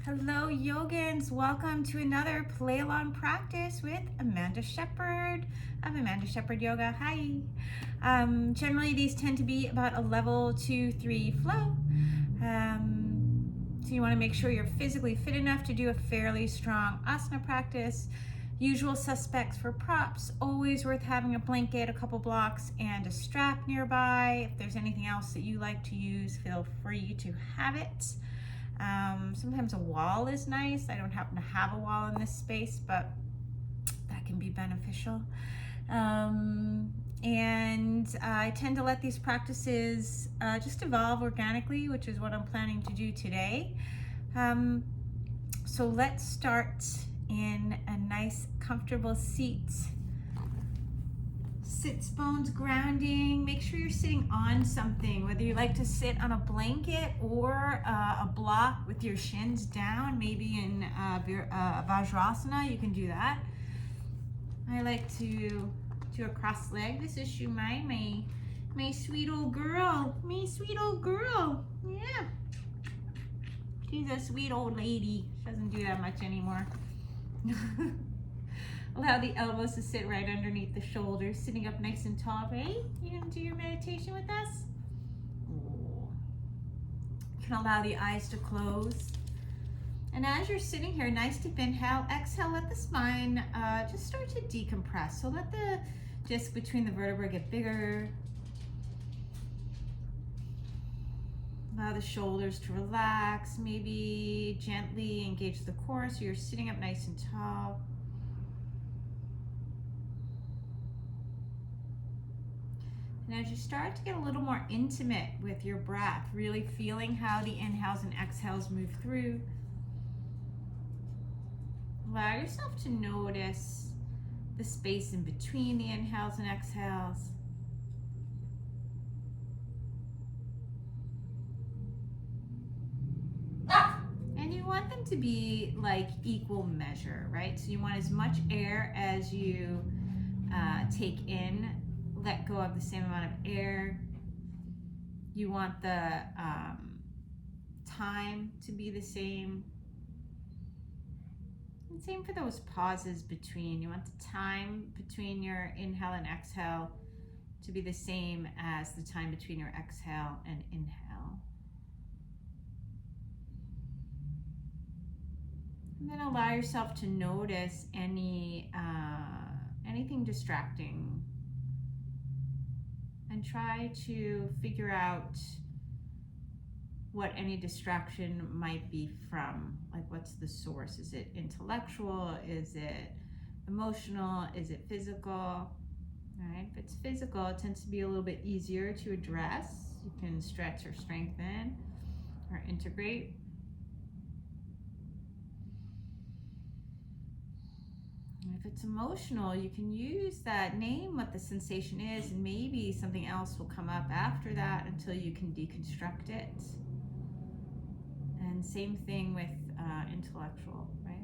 Hello, yogins. Welcome to another play along practice with Amanda Shepherd of Amanda Shepherd Yoga. Hi. Generally, these tend to be about a level 2-3 flow. So you want to make sure you're physically fit enough to do a fairly strong asana practice. Usual suspects for props, always worth having a blanket, a couple blocks, and a strap nearby. If there's anything else that you like to use, feel free to have it. Sometimes a wall is nice. I don't happen to have a wall in this space, but that can be beneficial. And I tend to let these practices just evolve organically, which is what I'm planning to do today. So let's start in a nice comfortable seat. Sits bones grounding. Make sure you're sitting on something, whether you like to sit on a blanket or a block with your shins down, maybe in Vajrasana, you can do that. I like to do a cross leg. This is Shumai, my sweet old girl. My sweet old girl. Yeah. She's a sweet old lady. She doesn't do that much anymore. Allow the elbows to sit right underneath the shoulders, sitting up nice and tall, right? You gonna do your meditation with us? Oh. You can allow the eyes to close. And as you're sitting here, nice deep inhale, exhale, let the spine just start to decompress. So let the disc between the vertebrae get bigger. Allow the shoulders to relax, maybe gently engage the core so you're sitting up nice and tall. And as you start to get a little more intimate with your breath, really feeling how the inhales and exhales move through, allow yourself to notice the space in between the inhales and exhales. And you want them to be like equal measure, right? So you want as much air as you take in. Let go of the same amount of air. You want the time to be the same. And same for those pauses between. You want the time between your inhale and exhale to be the same as the time between your exhale and inhale. And then allow yourself to notice anything distracting. And try to figure out what any distraction might be from. Like, what's the source? Is it intellectual? Is it emotional? Is it physical? All right, if it's physical, it tends to be a little bit easier to address. You can stretch or strengthen or integrate. If it's emotional, you can use that, name what the sensation is, and maybe something else will come up after that until you can deconstruct it. And same thing with intellectual, right?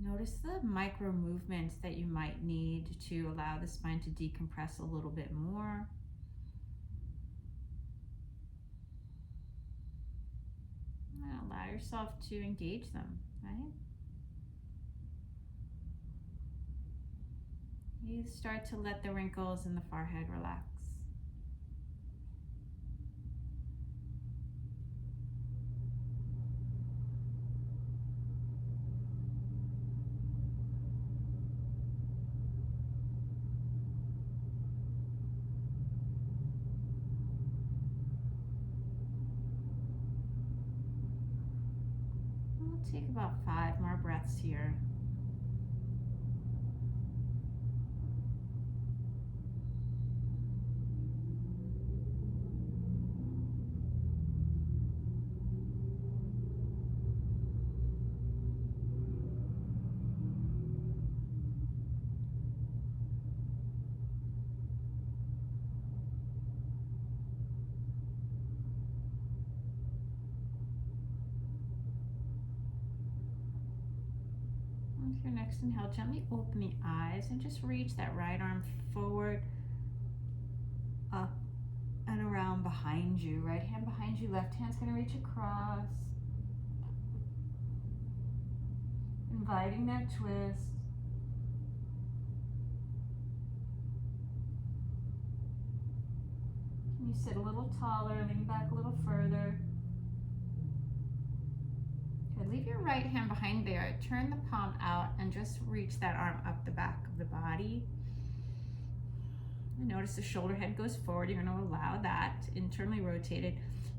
Notice the micro movements that you might need to allow the spine to decompress a little bit more. And allow yourself to engage them, right? You start to let the wrinkles in the forehead relax. We'll take about 5 more breaths here. With your next inhale, gently open the eyes and just reach that right arm forward, up and around behind you. Right hand behind you, left hand's gonna reach across. Inviting that twist. Can you sit a little taller, lean back a little further? Okay, leave your right hand behind there. Turn the palm out and just reach that arm up the back of the body. Notice the shoulder head goes forward. You're going to allow that internally rotated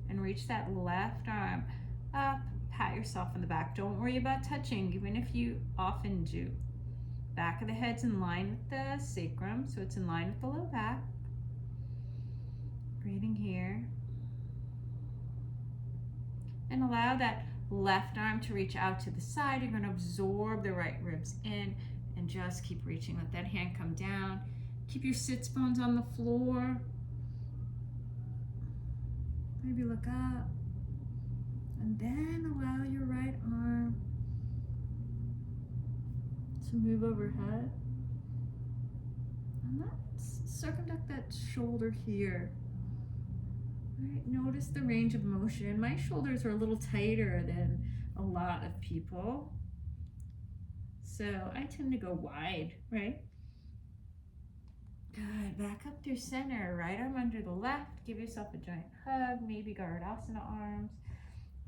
and reach that left arm up. Pat yourself on the back. Don't worry about touching, even if you often do. Back of the head's in line with the sacrum, so it's in line with the low back. Breathing here. And allow that left arm to reach out to the side. You're going to absorb the right ribs in and just keep reaching. Let that hand come down. Keep your sits bones on the floor. Maybe look up. And then allow your right arm to move overhead. And let's circumduct that shoulder here. All right, notice the range of motion. My shoulders are a little tighter than a lot of people. So I tend to go wide, right? Good, back up through center, right arm under the left. Give yourself a giant hug, maybe dandasana arms.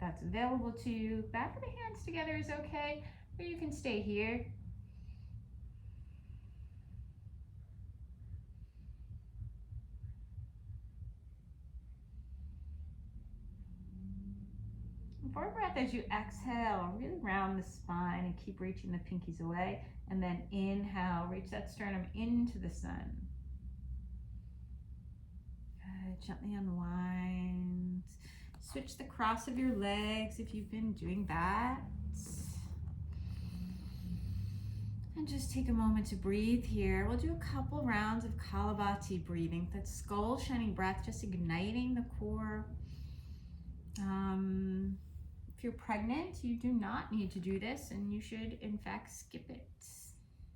That's available to you. Back of the hands together is okay, or you can stay here. For a breath, as you exhale, really round the spine and keep reaching the pinkies away. And then inhale, reach that sternum into the sun. Good, gently unwind. Switch the cross of your legs if you've been doing that. And just take a moment to breathe here. We'll do a couple rounds of kapalabati breathing. That's skull shining breath, just igniting the core. If you're pregnant, you do not need to do this, and you should, in fact, skip it.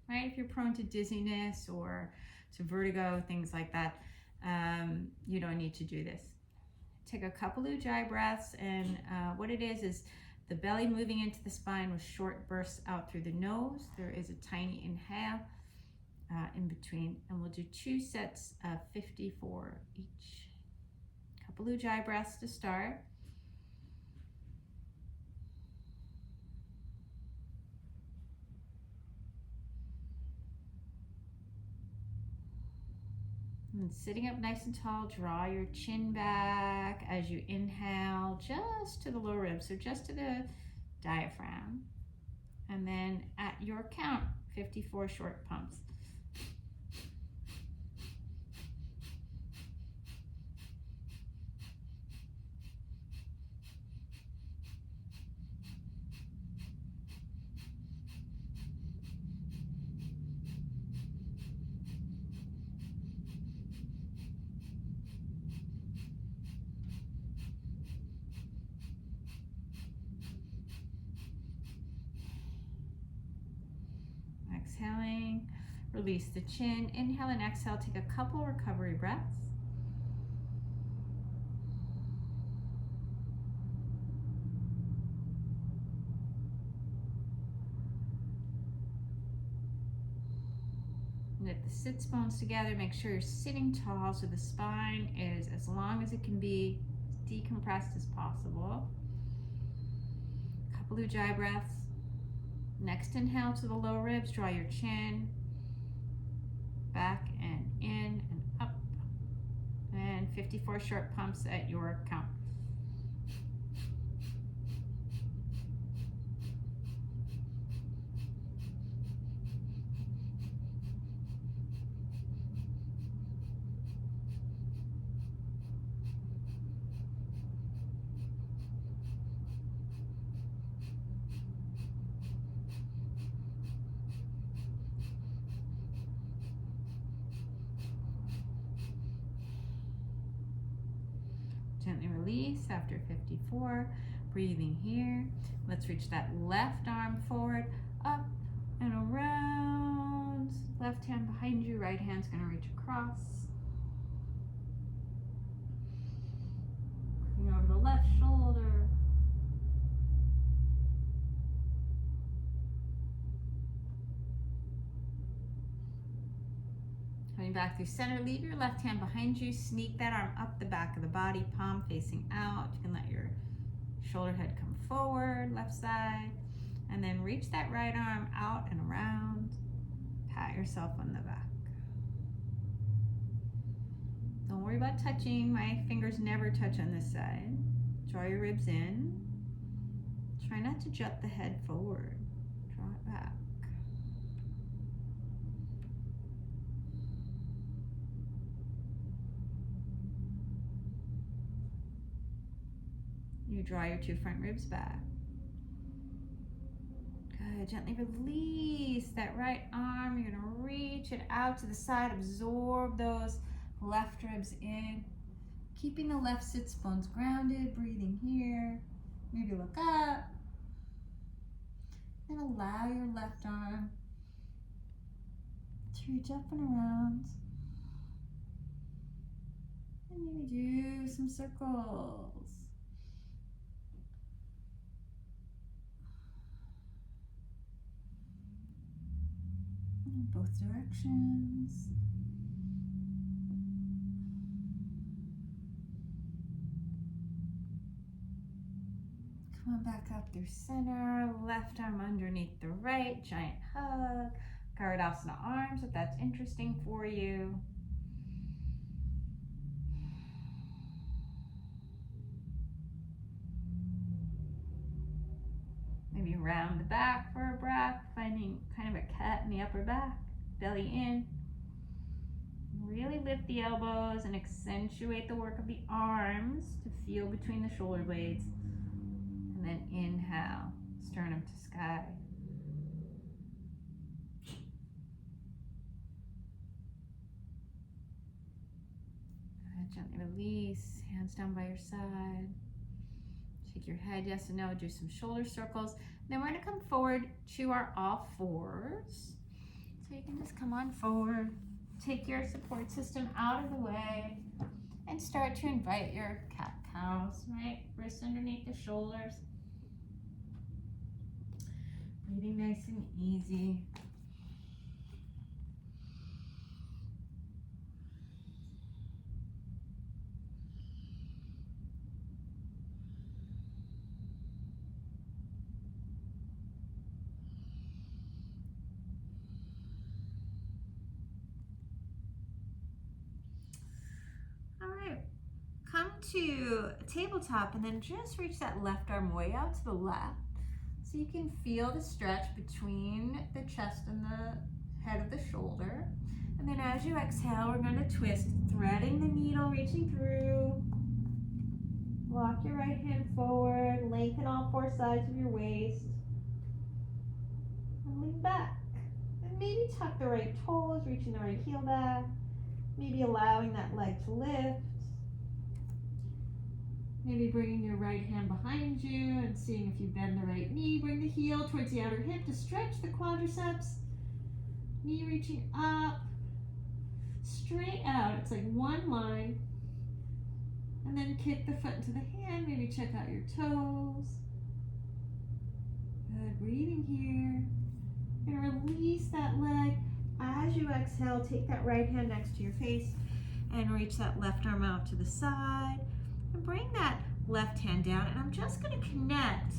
Right? If you're prone to dizziness or to vertigo, things like that, you don't need to do this. Take a couple ujjayi breaths, and what it is the belly moving into the spine with short bursts out through the nose. There is a tiny inhale in between, and we'll do 2 sets of 54 each. Couple ujjayi breaths to start. And sitting up nice and tall, draw your chin back as you inhale just to the lower ribs, so just to the diaphragm. And then at your count, 54 short pumps. Exhaling, release the chin. Inhale and exhale, take a couple recovery breaths. Knit the sits bones together. Make sure you're sitting tall so the spine is as long as it can be, as decompressed as possible. Couple ujjayi breaths. Next inhale to the lower ribs, draw your chin back and in and up. And 54 short pumps at your count. Gently release after 54. Breathing here. Let's reach that left arm forward, up, and around. Left hand behind you, right hand's gonna reach across. Looking over the left shoulder. Coming back through center, leave your left hand behind you, sneak that arm up the back of the body, palm facing out. You can let your shoulder head come forward, left side, and then reach that right arm out and around. Pat yourself on the back. Don't worry about touching. My fingers never touch on this side. Draw your ribs in. Try not to jut the head forward. Draw it back. You draw your two front ribs back. Good. Gently release that right arm. You're going to reach it out to the side. Absorb those left ribs in. Keeping the left sits bones grounded. Breathing here. Maybe look up. And allow your left arm to reach up and around. And maybe do some circles. In both directions. Come on back up through center, left arm underneath the right, giant hug. Koundinyasana arms if that's interesting for you. Maybe round the back for a breath, finding kind of a cat in the upper back, belly in. Really lift the elbows and accentuate the work of the arms to feel between the shoulder blades. And then inhale, sternum to sky. And gently release, hands down by your side. Shake your head, yes and no, do some shoulder circles. Then we're gonna come forward to our all fours. So you can just come on forward, take your support system out of the way, and start to invite your cat-cows, right? Wrists underneath the shoulders. Breathing nice and easy. All right, come to tabletop and then just reach that left arm way out to the left. So you can feel the stretch between the chest and the head of the shoulder. And then as you exhale, we're going to twist, threading the needle, reaching through. Walk your right hand forward, lengthen all four sides of your waist. And lean back. And maybe tuck the right toes, reaching the right heel back. Maybe allowing that leg to lift. Maybe bringing your right hand behind you and seeing if you bend the right knee. Bring the heel towards the outer hip to stretch the quadriceps. Knee reaching up, straight out. It's like one line. And then kick the foot into the hand. Maybe check out your toes. Good, breathing here. You're gonna release that leg. As you exhale, take that right hand next to your face and reach that left arm out to the side. And bring that left hand down, and I'm just going to connect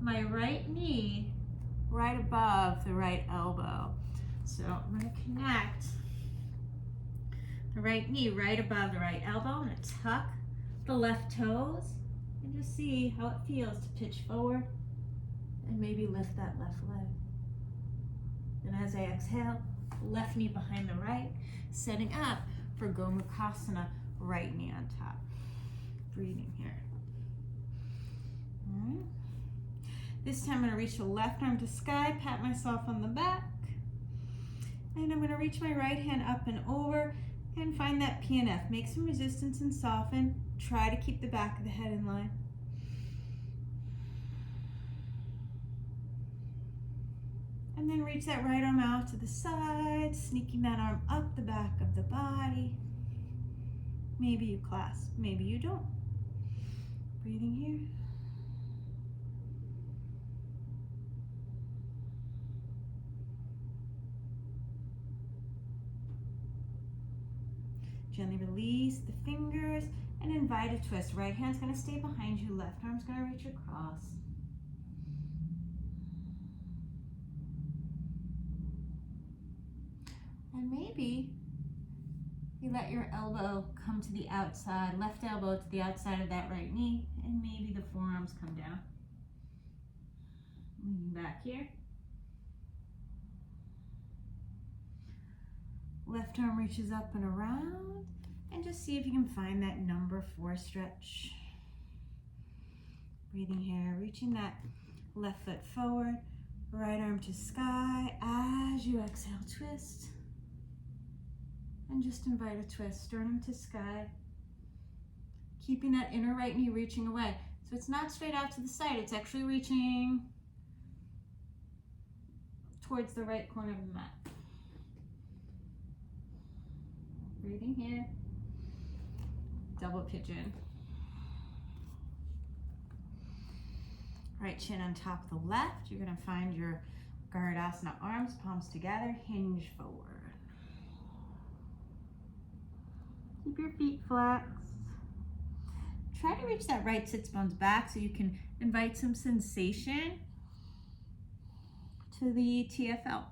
my right knee right above the right elbow. So I'm going to connect the right knee right above the right elbow. I'm going to tuck the left toes and just see how it feels to pitch forward and maybe lift that left leg. And as I exhale, left knee behind the right, setting up for bakasana, right knee on top. Breathing here. All right. This time I'm going to reach the left arm to sky, pat myself on the back, and I'm going to reach my right hand up and over and find that PNF. Make some resistance and soften. Try to keep the back of the head in line. And then reach that right arm out to the side, sneaking that arm up the back of the body. Maybe you clasp, maybe you don't. Breathing here. Gently release the fingers and invite a twist. Right hand's gonna stay behind you, left arm's gonna reach across. And maybe you let your elbow come to the outside, left elbow to the outside of that right knee, and maybe the forearms come down. Moving back here. Left arm reaches up and around, and just see if you can find that number 4 stretch. Breathing here, reaching that left foot forward, right arm to sky. As you exhale, twist. And just invite a twist, sternum to sky. Keeping that inner right knee reaching away. So it's not straight out to the side, it's actually reaching towards the right corner of the mat. Breathing here. Double pigeon. Right shin on top of the left. You're gonna find your Garudasana arms, palms together, hinge forward. Keep your feet flexed. Try to reach that right sits bones back so you can invite some sensation to the TFL.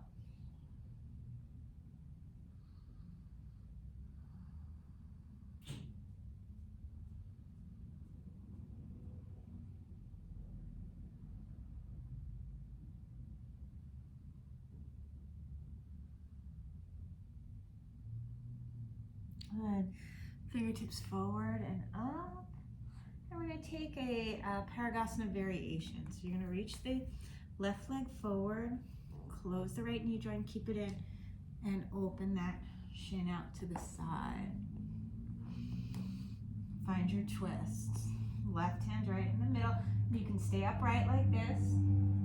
Good. Fingertips forward and up. And we're going to take a Paragosana variation. So you're going to reach the left leg forward, close the right knee joint, keep it in, and open that shin out to the side. Find your twists. Left hand right in the middle. You can stay upright like this,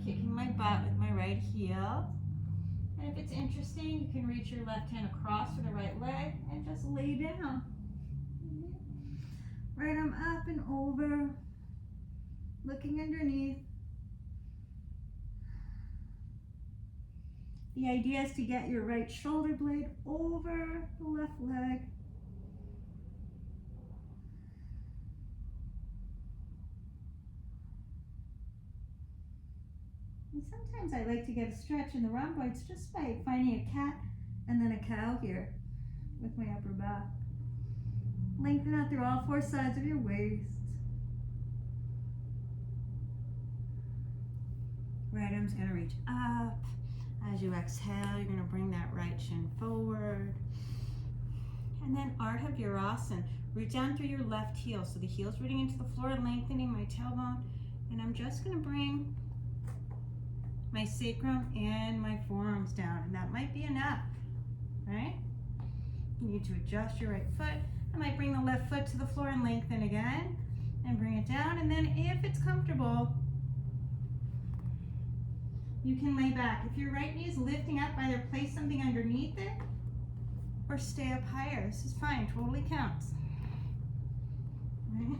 kicking my butt with my right heel. And if it's interesting, you can reach your left hand across for the right leg and just lay down. Right arm up and over, looking underneath. The idea is to get your right shoulder blade over the left leg. And sometimes I like to get a stretch in the rhomboids just by finding a cat and then a cow here with my upper back. Lengthen out through all 4 sides of your waist. Right arm's gonna reach up. As you exhale, you're gonna bring that right shin forward. And then Ardha Virasana. Reach down through your left heel. So the heel's rooting into the floor, lengthening my tailbone. And I'm just gonna bring my sacrum and my forearms down. And that might be enough, right? You need to adjust your right foot. I might bring the left foot to the floor and lengthen again and bring it down. And then if it's comfortable, you can lay back. If your right knee is lifting up, either place something underneath it or stay up higher. This is fine, totally counts. Right?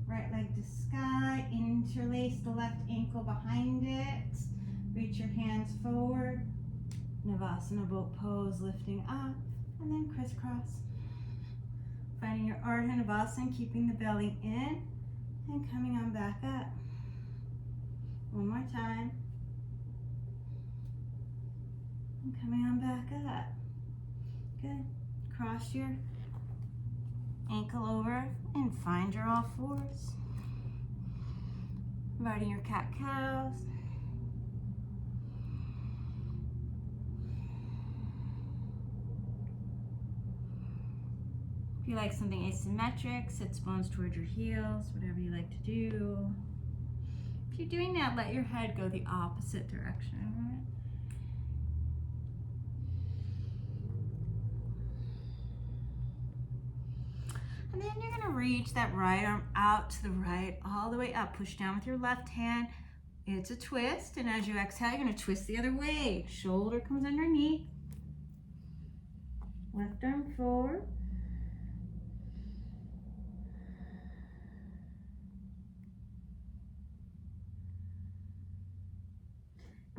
Right leg to sky, interlace the left ankle behind it. Reach your hands forward. Navasana boat pose, lifting up, and then crisscross. Finding your Ardha Navasana, keeping the belly in, and coming on back up. One more time. And coming on back up. Good. Cross your ankle over and find your all fours. Inviting your cat cows. If you like something asymmetric, sits bones towards your heels, whatever you like to do. If you're doing that, let your head go the opposite direction. And then you're gonna reach that right arm out to the right, all the way up. Push down with your left hand. It's a twist, and as you exhale, you're gonna twist the other way. Shoulder comes underneath. Left arm forward.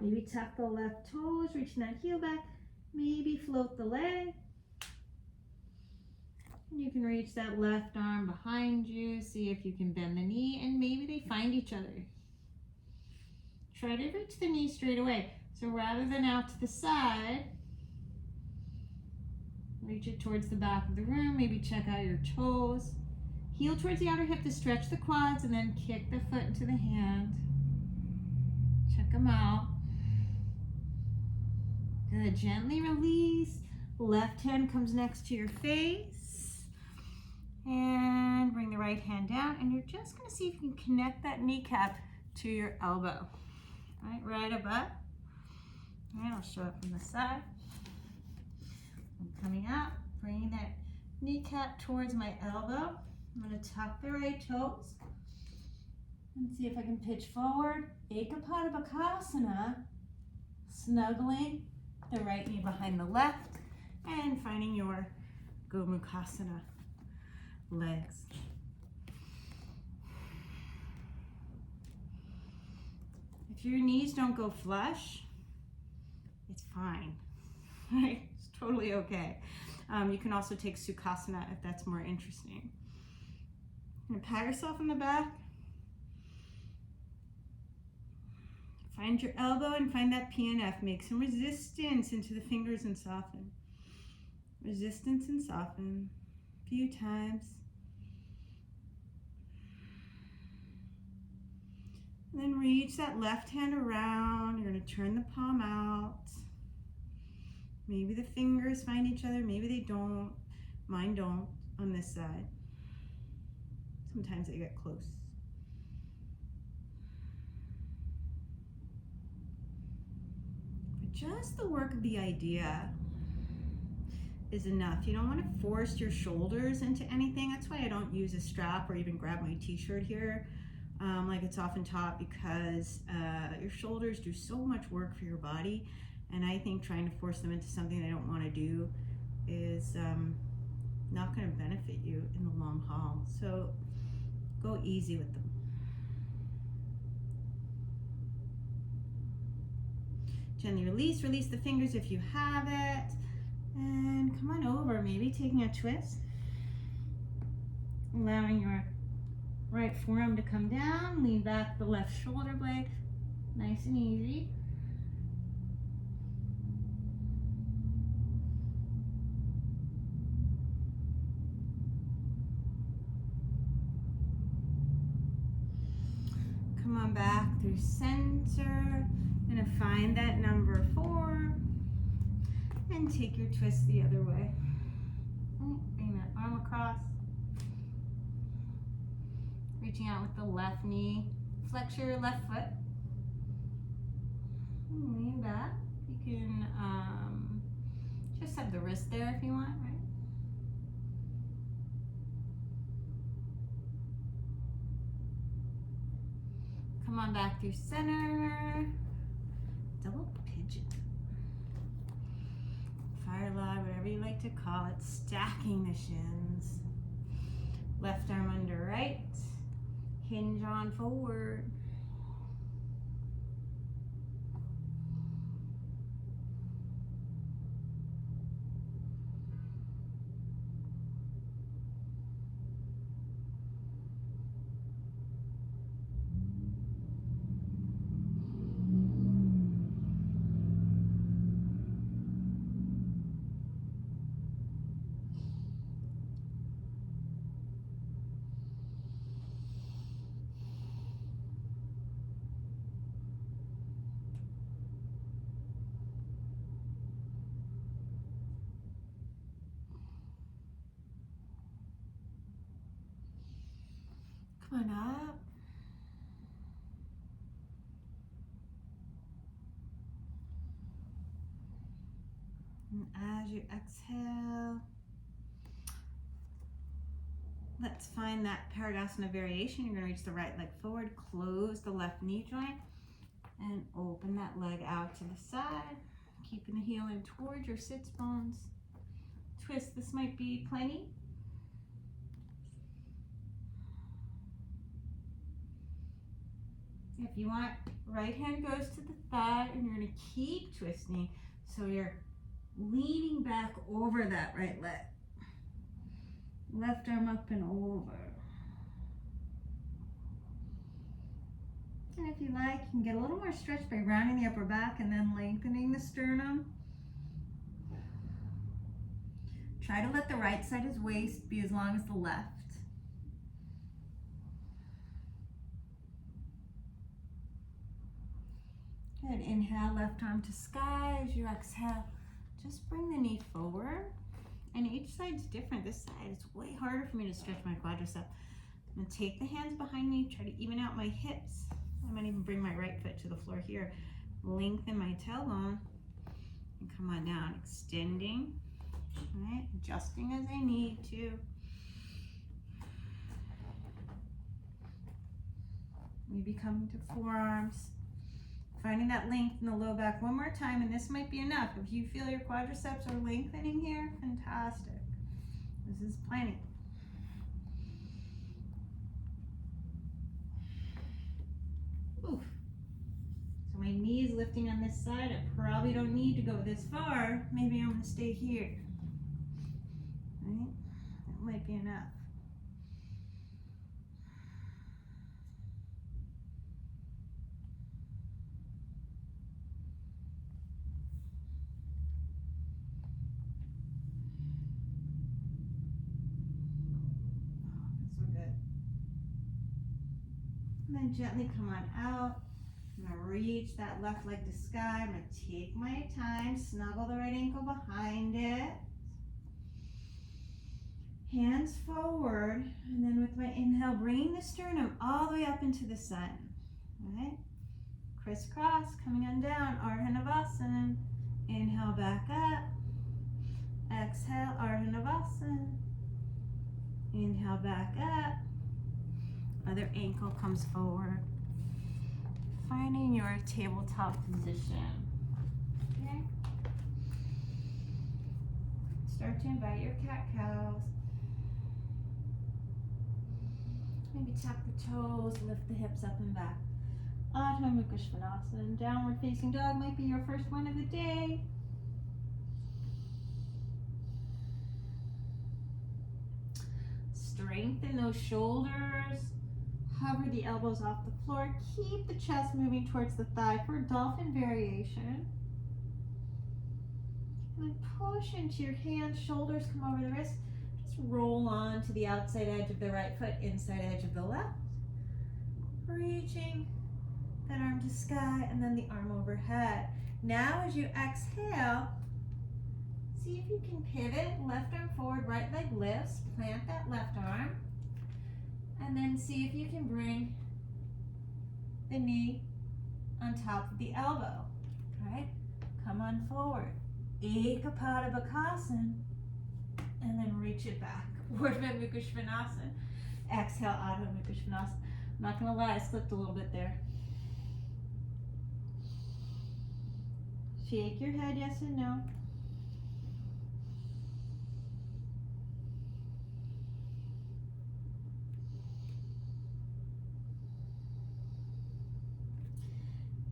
Maybe tuck the left toes, reaching that heel back. Maybe float the leg. And you can reach that left arm behind you. See if you can bend the knee, and maybe they find each other. Try to reach the knee straight away. So rather than out to the side, reach it towards the back of the room. Maybe check out your toes. Heel towards the outer hip to stretch the quads, and then kick the foot into the hand. Check them out. Good. Gently release. Left hand comes next to your face. And bring the right hand down. And you're just going to see if you can connect that kneecap to your elbow. Right above. All right, I'll show it from the side. I'm coming out, bringing that kneecap towards my elbow. I'm going to tuck the right toes and see if I can pitch forward. Bakasana, snuggling the right knee behind the left and finding your gomukhasana legs. If your knees don't go flush, it's fine, right? It's totally okay. You can also take sukhasana if that's more interesting. You're gonna pat yourself on the back. Find your elbow and find that PNF. Make some resistance into the fingers and soften. Resistance and soften. A few times. And then reach that left hand around. You're going to turn the palm out. Maybe the fingers find each other. Maybe they don't. Mine don't on this side. Sometimes they get close. But just the work of the idea is enough. You don't want to force your shoulders into anything. That's why I don't use a strap or even grab my t-shirt here. Like it's often taught, because your shoulders do so much work for your body, and I think trying to force them into something they don't want to do is not going to benefit you in the long haul. So go easy with them. Gently release the fingers if you have it, and come on over, maybe taking a twist, allowing your right forearm to come down, lean back the left shoulder blade, nice and easy. Come on back through center. Gonna find that number 4 and take your twist the other way. Bring that arm across. Reaching out with the left knee. Flex your left foot. And lean back. You can just have the wrist there if you want, right? Come on back through center. Double pigeon. Fire log, whatever you like to call it. Stacking the shins. Left arm under right. Hinge on forward. Come on up. And as you exhale, Let's find that Pranayama variation. You're going to reach the right leg forward, close the left knee joint, and open that leg out to the side, keeping the heel in towards your sits bones. Twist, this might be plenty. If you want, right hand goes to the thigh, and you're going to keep twisting, so you're leaning back over that right leg. Left arm up and over. And if you like, you can get a little more stretch by rounding the upper back and then lengthening the sternum. Try to let the right side of his waist be as long as the left. Good. Inhale, left arm to sky. As you exhale, just bring the knee forward. And each side's different. This side, it's way harder for me to stretch my quadricep. I'm gonna take the hands behind me, try to even out my hips. I might even bring my right foot to the floor here. Lengthen my tailbone and come on down, extending, right? Adjusting as I need to. Maybe coming to forearms. Finding that length in the low back one more time, and this might be enough. If you feel your quadriceps are lengthening here, fantastic. This is plenty. Oof. So my knee is lifting on this side. I probably don't need to go this far. Maybe I'm gonna stay here. Right? That might be enough. And then gently come on out. I'm gonna reach that left leg to sky. I'm gonna take my time, snuggle the right ankle behind it. Hands forward, and then with my inhale, bringing the sternum all the way up into the sun. All right? Crisscross, coming on down, Ardha Navasana. Inhale, back up. Exhale, Ardha Navasana. Inhale, back up. Other ankle comes forward. Finding your tabletop position. Okay. Start to invite your cat-cows. Maybe tap the toes, lift the hips up and back. Adho Mukha Svanasana. Downward facing dog might be your first one of the day. Strengthen those shoulders. Hover the elbows off the floor. Keep the chest moving towards the thigh for a dolphin variation. And then push into your hands, shoulders come over the wrist. Just roll on to the outside edge of the right foot, inside edge of the left. Reaching that arm to sky and then the arm overhead. Now as you exhale, see if you can pivot, left arm forward, right leg lifts, plant that left arm. And then see if you can bring the knee on top of the elbow, right? Come on forward. Ekapada bakasana, and then reach it back. Urdhva Mukha Svanasana. Exhale, Adho Mukha Svanasana. I'm not gonna lie, I slipped a little bit there. Shake your head, yes and no.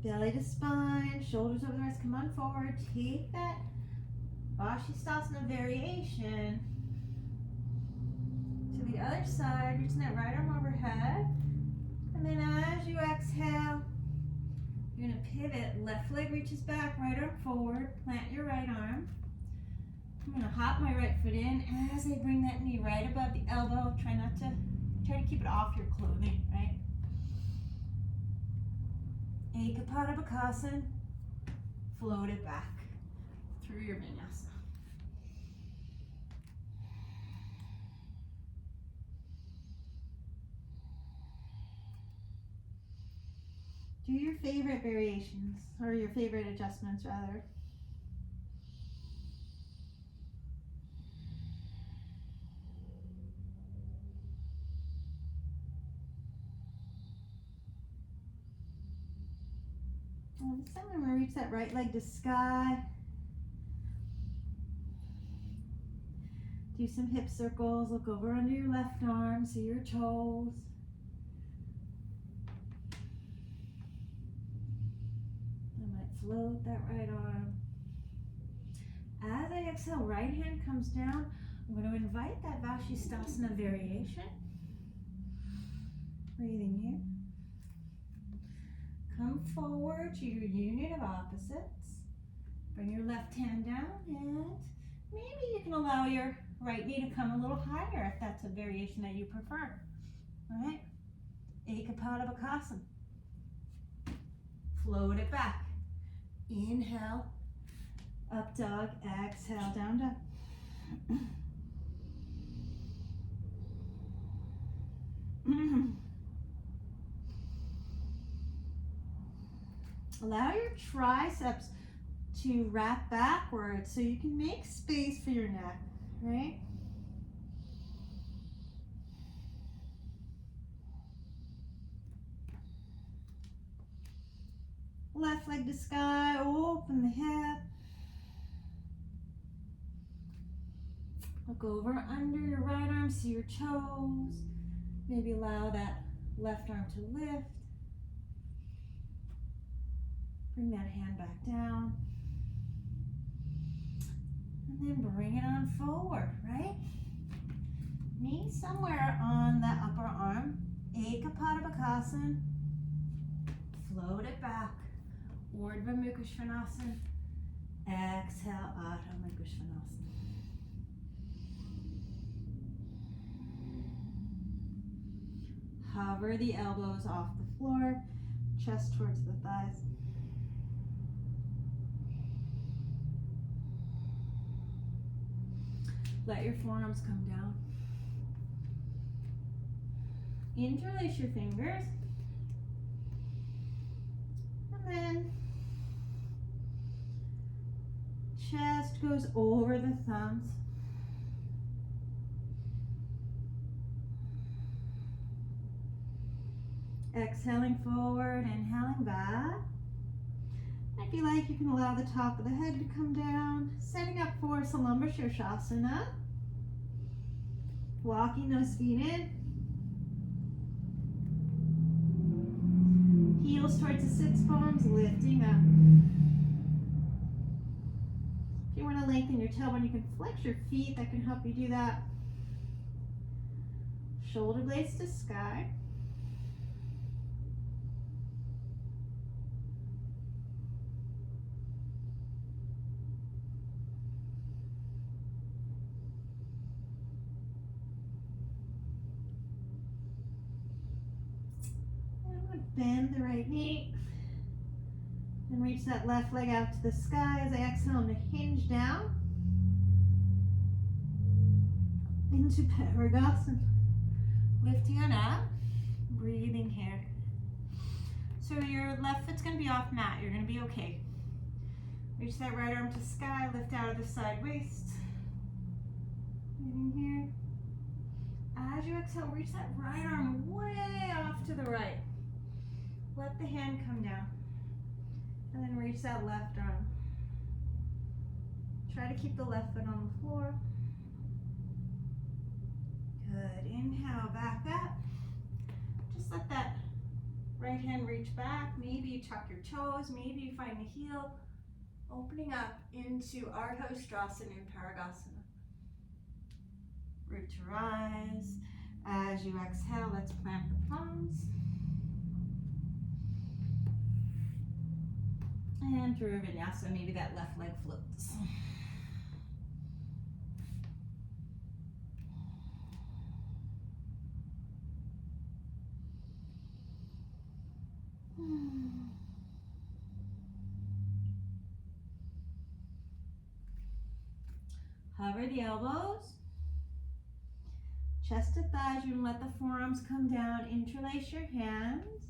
Belly to spine, shoulders over the wrist, come on forward. Take that Vashisthasana variation to the other side, reaching that right arm overhead. And then as you exhale, you're gonna pivot, left leg reaches back, right arm forward, plant your right arm. I'm gonna hop my right foot in as I bring that knee right above the elbow. Try to keep it off your clothing, right? Ekapada bakasana, float it back through your vinyasa. Do your favorite variations, or your favorite adjustments rather. This time I'm going to reach that right leg to sky. Do some hip circles. Look over under your left arm, see your toes. I might float that right arm. As I exhale, right hand comes down. I'm going to invite that Vashisthasana variation. Breathing here. Come forward to your union of opposites. Bring your left hand down, and maybe you can allow your right knee to come a little higher if that's a variation that you prefer. All right? Bakasana. Float it back. Inhale, up dog, exhale, down dog. Allow your triceps to wrap backwards so you can make space for your neck, right? Left leg to sky, open the hip. Look over under your right arm, see your toes. Maybe allow that left arm to lift. Bring that hand back down. And then bring it on forward, right? Knee somewhere on the upper arm. Bakasana. Float it back. Urdhva Mukha Svanasana. Exhale, Adho Mukha Svanasana. Hover the elbows off the floor, chest towards the thighs. Let your forearms come down. Interlace your fingers. And then chest goes over the thumbs. Exhaling forward, inhaling back. If you like, you can allow the top of the head to come down. Setting up for Salamba Sirsasana. Walking those feet in. Heels towards the sits bones, lifting up. If you want to lengthen your tailbone, you can flex your feet. That can help you do that. Shoulder blades to sky. Bend the right knee and reach that left leg out to the sky as I exhale to hinge down into Pranayama. Lifting on up, breathing here. So your left foot's going to be off mat. You're going to be okay. Reach that right arm to sky, lift out of the side waist. Breathing here. As you exhale, reach that right arm way off to the right. Let the hand come down. And then reach that left arm. Try to keep the left foot on the floor. Good. Inhale, back up. Just let that right hand reach back. Maybe you tuck your toes. Maybe you find the heel. Opening up into Ardha Ustrasana and Pranayama. Root to rise. As you exhale, let's plant the palms. And through vinyasa, maybe that left leg floats. Hover the elbows. Chest to thighs. You can let the forearms come down. Interlace your hands.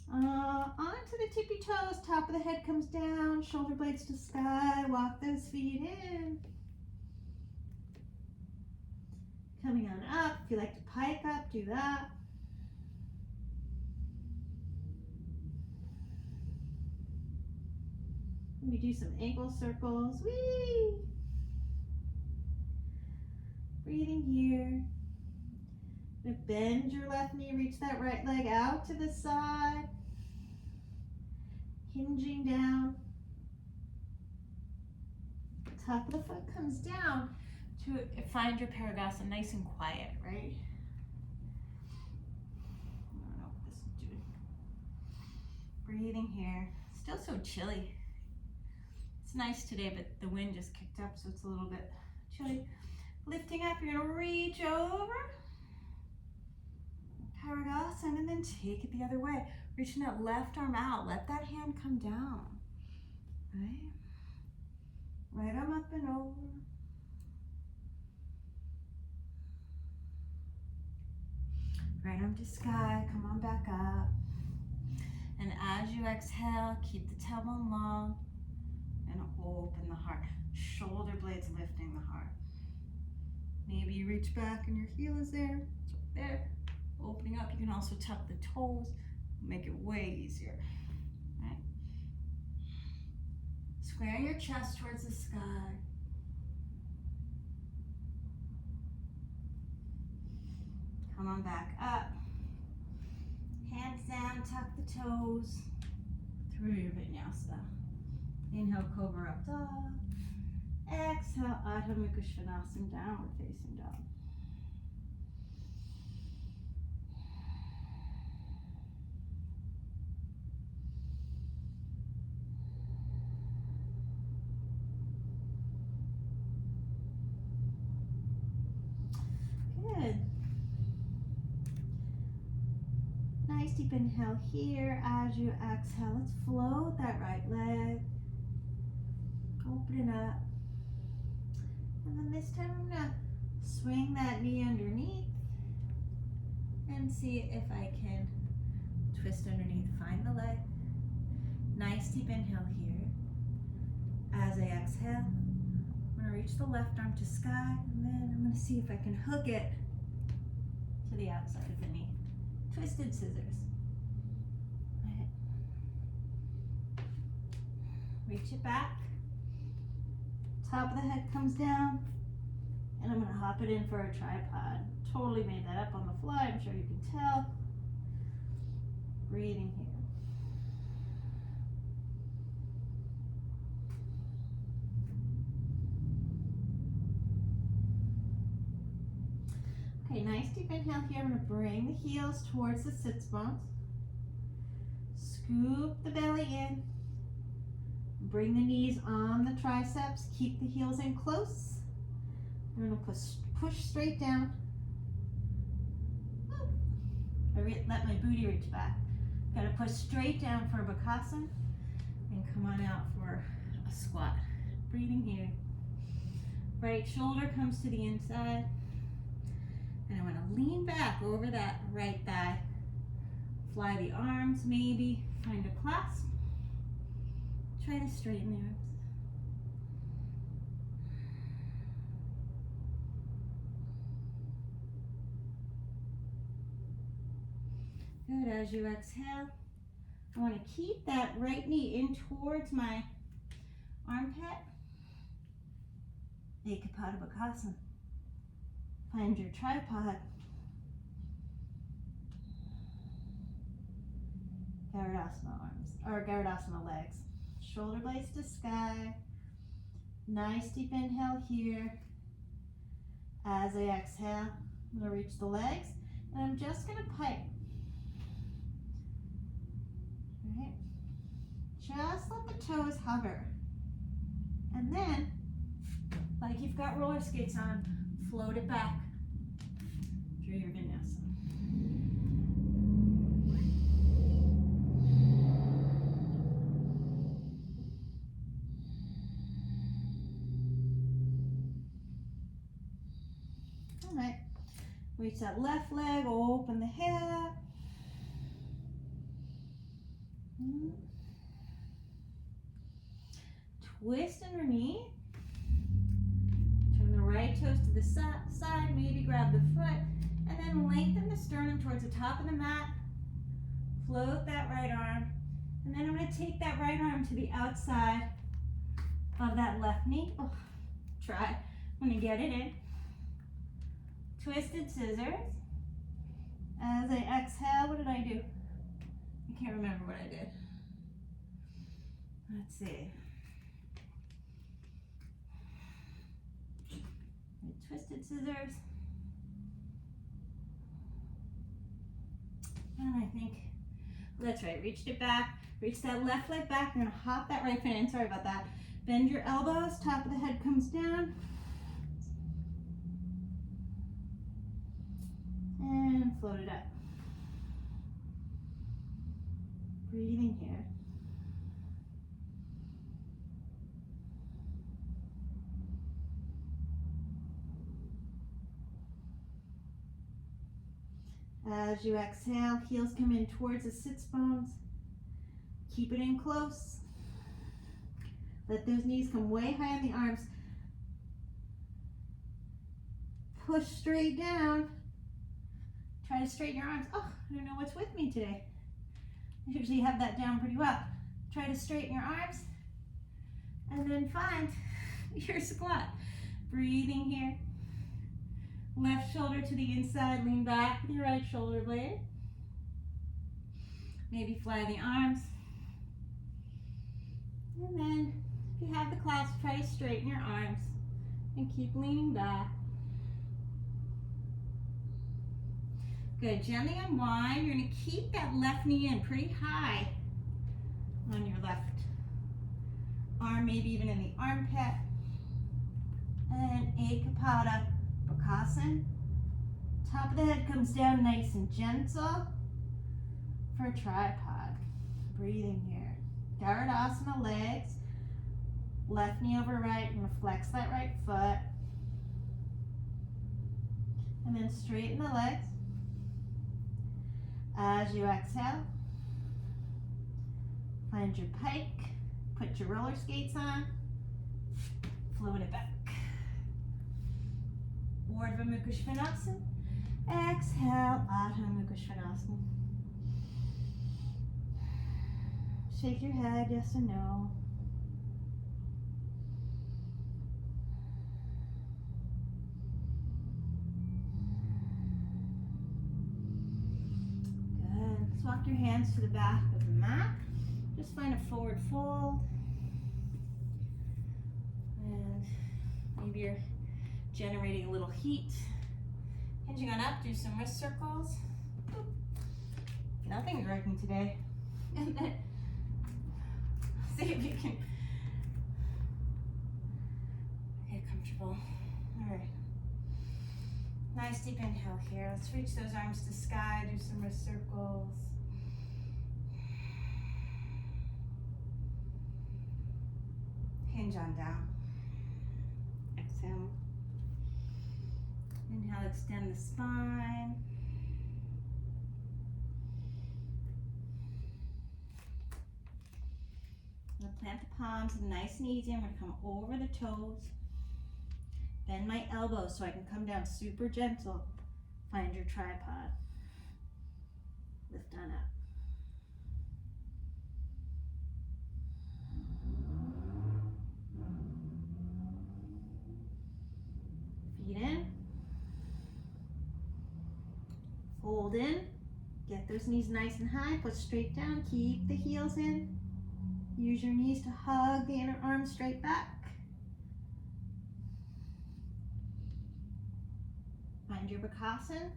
Onto the tippy toes, top of the head comes down, shoulder blades to sky, walk those feet in. Coming on up, if you like to pike up, do that. Maybe do some ankle circles. Whee! Breathing here. Bend your left knee, reach that right leg out to the side. Hinging down. Top of the foot comes down to find your bakasana nice and quiet, right? I don't know what this is doing. Breathing here. Still so chilly. It's nice today, but the wind just kicked up, so it's a little bit chilly. Lifting up, you're gonna reach over. Bakasana, and then take it the other way. Reaching that left arm out. Let that hand come down. Right? Right arm up and over. Right arm to sky. Come on back up. And as you exhale, keep the tailbone long and open the heart. Shoulder blades lifting the heart. Maybe you reach back and your heel is there. It's right there. Opening up, you can also tuck the toes, make it way easier. Right? Squaring your chest towards the sky. Come on back up. Hands down, tuck the toes through your vinyasa. Inhale, cobra up dog. Exhale, Adho Mukha Svanasana, downward facing dog. Good. Nice deep inhale here. As you exhale, let's float that right leg. Open it up. And then this time I'm gonna swing that knee underneath and see if I can twist underneath. Find the leg. Nice deep inhale here. As I exhale, I'm gonna reach the left arm to sky, and then I'm gonna see if I can hook it to the outside of the knee. Twisted scissors. Right. Reach it back. Top of the head comes down, and I'm going to hop it in for a tripod. Totally made that up on the fly, I'm sure you can tell. Breathing here. Okay, nice deep inhale here. I'm going to bring the heels towards the sits bones. Scoop the belly in. Bring the knees on the triceps. Keep the heels in close. I'm going to push straight down. I let my booty reach back. Got to push straight down for a bakasana and come on out for a squat. Breathing here. Right shoulder comes to the inside. And I want to lean back over that right thigh. Fly the arms maybe. Find a clasp. Try to straighten the arms. Good. As you exhale, I want to keep that right knee in towards my armpit. Bakasana. Find your tripod. Garudasana arms, or Garudasana legs. Shoulder blades to sky. Nice deep inhale here. As I exhale, I'm going to reach the legs, and I'm just going to pipe. All right. Just let the toes hover. And then, like you've got roller skates on, float it back through your vinyasa. All right, reach that left leg, open the hip. Twist underneath. Turn the right toes to the side, maybe grab the foot, and then lengthen the sternum towards the top of the mat. Float that right arm, and then I'm going to take that right arm to the outside of that left knee. Oh, try. I'm gonna get it in. Twisted scissors. As I exhale, what did I do? I can't remember what I did. Let's see. Twisted scissors. And I think, that's right, reached it back. Reach that left leg back. You're gonna hop that right foot in. Sorry about that. Bend your elbows, top of the head comes down. And float it up. Breathing here. As you exhale, heels come in towards the sits bones. Keep it in close. Let those knees come way high on the arms. Push straight down. Try to straighten your arms. Oh, I don't know what's with me today. I usually have that down pretty well. Try to straighten your arms. And then find your squat. Breathing here. Left shoulder to the inside, lean back with your right shoulder blade. Maybe fly the arms. And then, if you have the clasp, try to straighten your arms and keep leaning back. Good, gently unwind. You're gonna keep that left knee in pretty high on your left arm, maybe even in the armpit. And Ekapada bakasana. Top of the head comes down nice and gentle for tripod. Breathing here. Dandasana legs. Left knee over right and flex that right foot. And then straighten the legs. As you exhale, find your pike. Put your roller skates on. Float it back. Urdhva Mukha Svanasana. Exhale, Adho Mukha Svanasana. Shake your head, yes or no. Good. Let's walk your hands to the back of the mat. Just find a forward fold. And maybe you're generating a little heat. Hinging on up, do some wrist circles. Nothing's working today. And then see if you can get comfortable. All right. Nice deep inhale here. Let's reach those arms to sky, do some wrist circles. Hinge on down. Exhale. Inhale, extend the spine. I'm going to plant the palms nice and easy. I'm going to come over the toes. Bend my elbows so I can come down super gentle. Find your tripod. Lift on up. Feet in. Fold in. Get those knees nice and high. Put straight down. Keep the heels in. Use your knees to hug the inner arms straight back. Find your bakasana.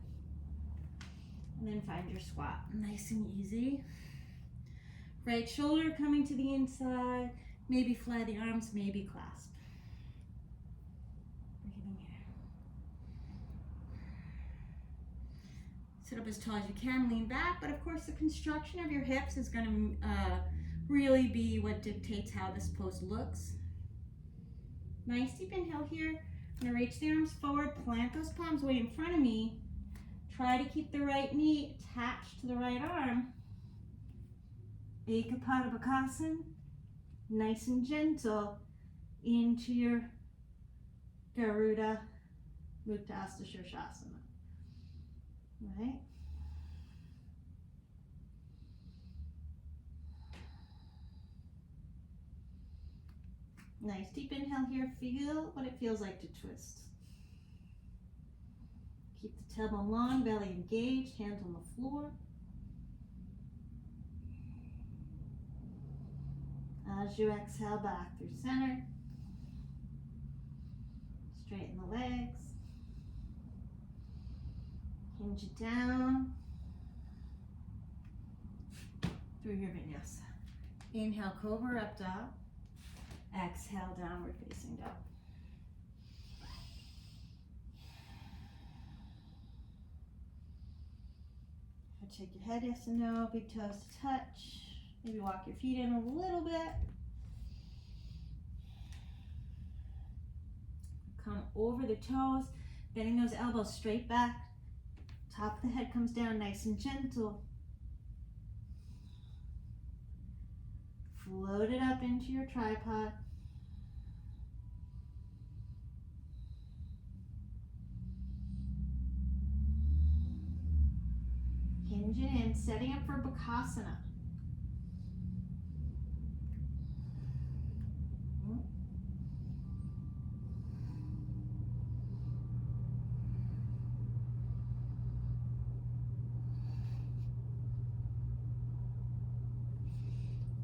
And then find your squat. Nice and easy. Right shoulder coming to the inside. Maybe fly the arms, maybe clasp. Breathing here. Sit up as tall as you can, lean back, but of course the construction of your hips is going to really be what dictates how this pose looks. Nice deep inhale here. I'm going to reach the arms forward, plant those palms way in front of me. Try to keep the right knee attached to the right arm. Ekapada bakasana. Nice and gentle into your Garuda Muktasana Sirsasana. Right? Nice deep inhale here. Feel what it feels like to twist. Keep the tailbone long, belly engaged, hands on the floor. As you exhale back through center, straighten the legs, hinge it down through your vinyasa. Inhale, cobra up dog. Exhale, downward facing dog. Shake your head, yes and no. Big toes to touch. Maybe walk your feet in a little bit. Come over the toes, bending those elbows straight back. Top of the head comes down nice and gentle. Float it up into your tripod. Hinge it in, setting up for bakasana.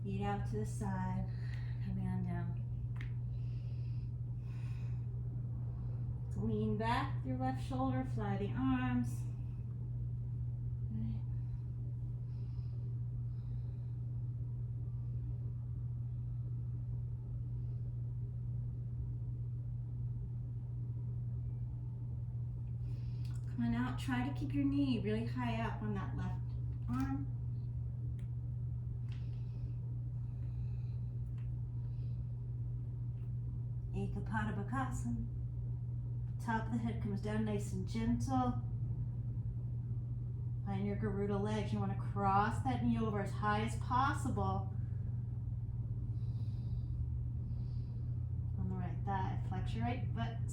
Feet out to the side, coming on down. Lean back your left shoulder, fly the arms. Come on out, try to keep your knee really high up on that left arm. Bakasana. Top of the head comes down nice and gentle. Find your Garuda legs. You want to cross that knee over as high as possible. On the right thigh, flex your right foot.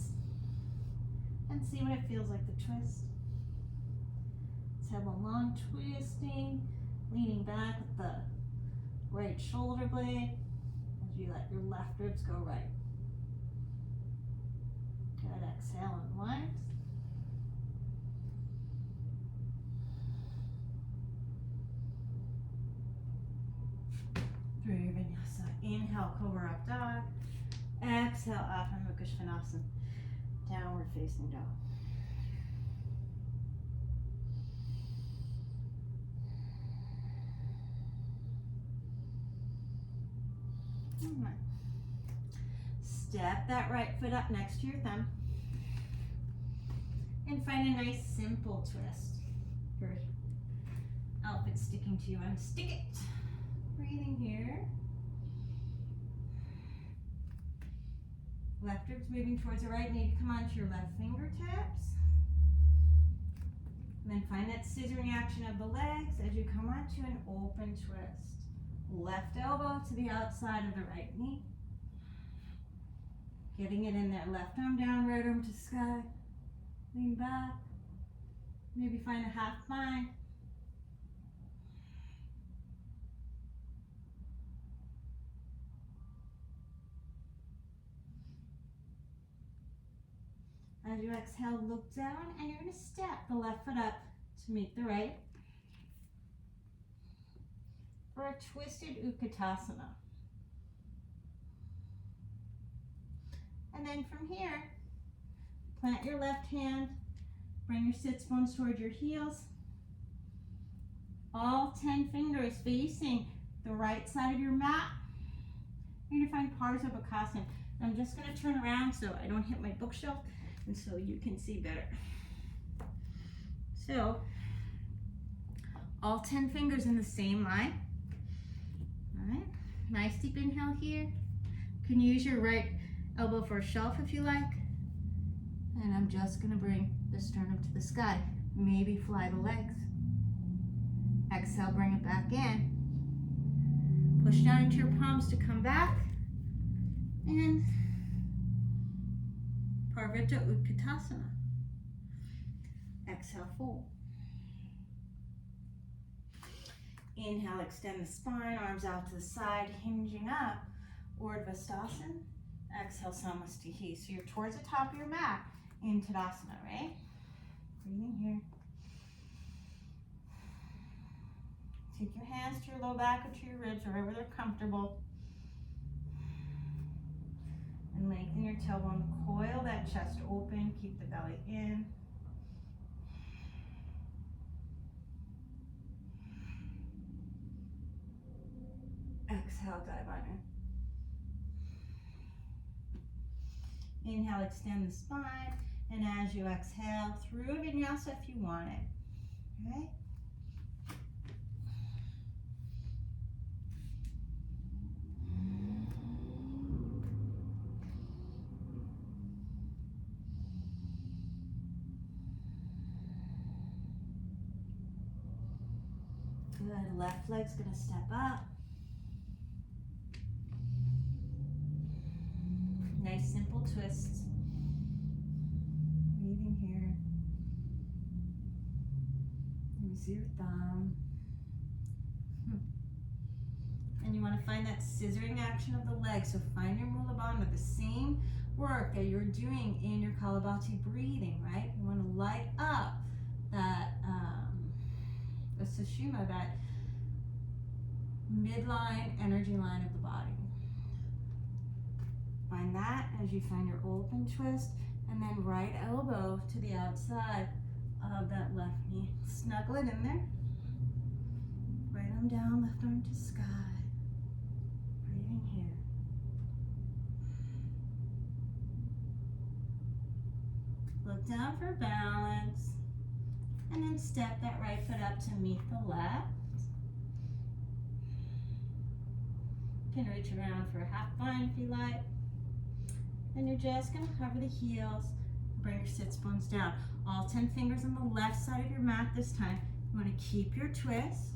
And see what it feels like to twist. Let's have a long twisting, leaning back with the right shoulder blade as you let your left ribs go right. Good, exhale and wind. Through your vinyasa. Inhale, cobra up dog. Exhale, Atma Mukha Svanasana. Downward facing dog. Right. Step that right foot up next to your thumb. And find a nice simple twist. Your outfit sticking to you, unstick it. Breathing here. Left ribs moving towards the right. Maybe come onto your left fingertips. And then find that scissoring action of the legs as you come onto an open twist. Left elbow to the outside of the right knee. Getting it in there. Left arm down, right arm to sky. Lean back. Maybe find a half bind. As you exhale, look down, and you're going to step the left foot up to meet the right for a twisted Utkatasana. And then from here, plant your left hand, bring your sits bones towards your heels. All 10 fingers facing the right side of your mat. You're going to find Pardha Bakasana. I'm just going to turn around so I don't hit my bookshelf and so you can see better. So, all 10 fingers in the same line. All right, nice deep inhale here. You can use your right elbow for a shelf if you like. And I'm just gonna bring the sternum to the sky. Maybe fly the legs. Exhale, bring it back in. Push down into your palms to come back. And Parvata Utkatasana. Exhale, fold. Inhale, extend the spine, arms out to the side, hinging up. Urdhva Stasana. Exhale, Samastihi. So you're towards the top of your mat in Tadasana, right? Breathing here. Take your hands to your low back or to your ribs, wherever they're comfortable. And lengthen your tailbone. Coil that chest open. Keep the belly in. Exhale, dive on in. Inhale, extend the spine. And as you exhale, through a vinyasa if you want it. Okay? Good. Left leg's gonna step up. Nice simple twists. Breathing here. Use your thumb. And you want to find that scissoring action of the legs. So find your mula bandha, the same work that you're doing in your kapalabati breathing, right? You want to light up that the sushumna, that midline energy line of the body. Find that as you find your open twist, and then right elbow to the outside of that left knee. Snuggle it in there. Right arm down, left arm to sky. Breathing here. Look down for balance. And then step that right foot up to meet the left. You can reach around for a half bind if you like. And you're just going to cover the heels. Bring your sits bones down. All 10 fingers on the left side of your mat this time. You want to keep your twist.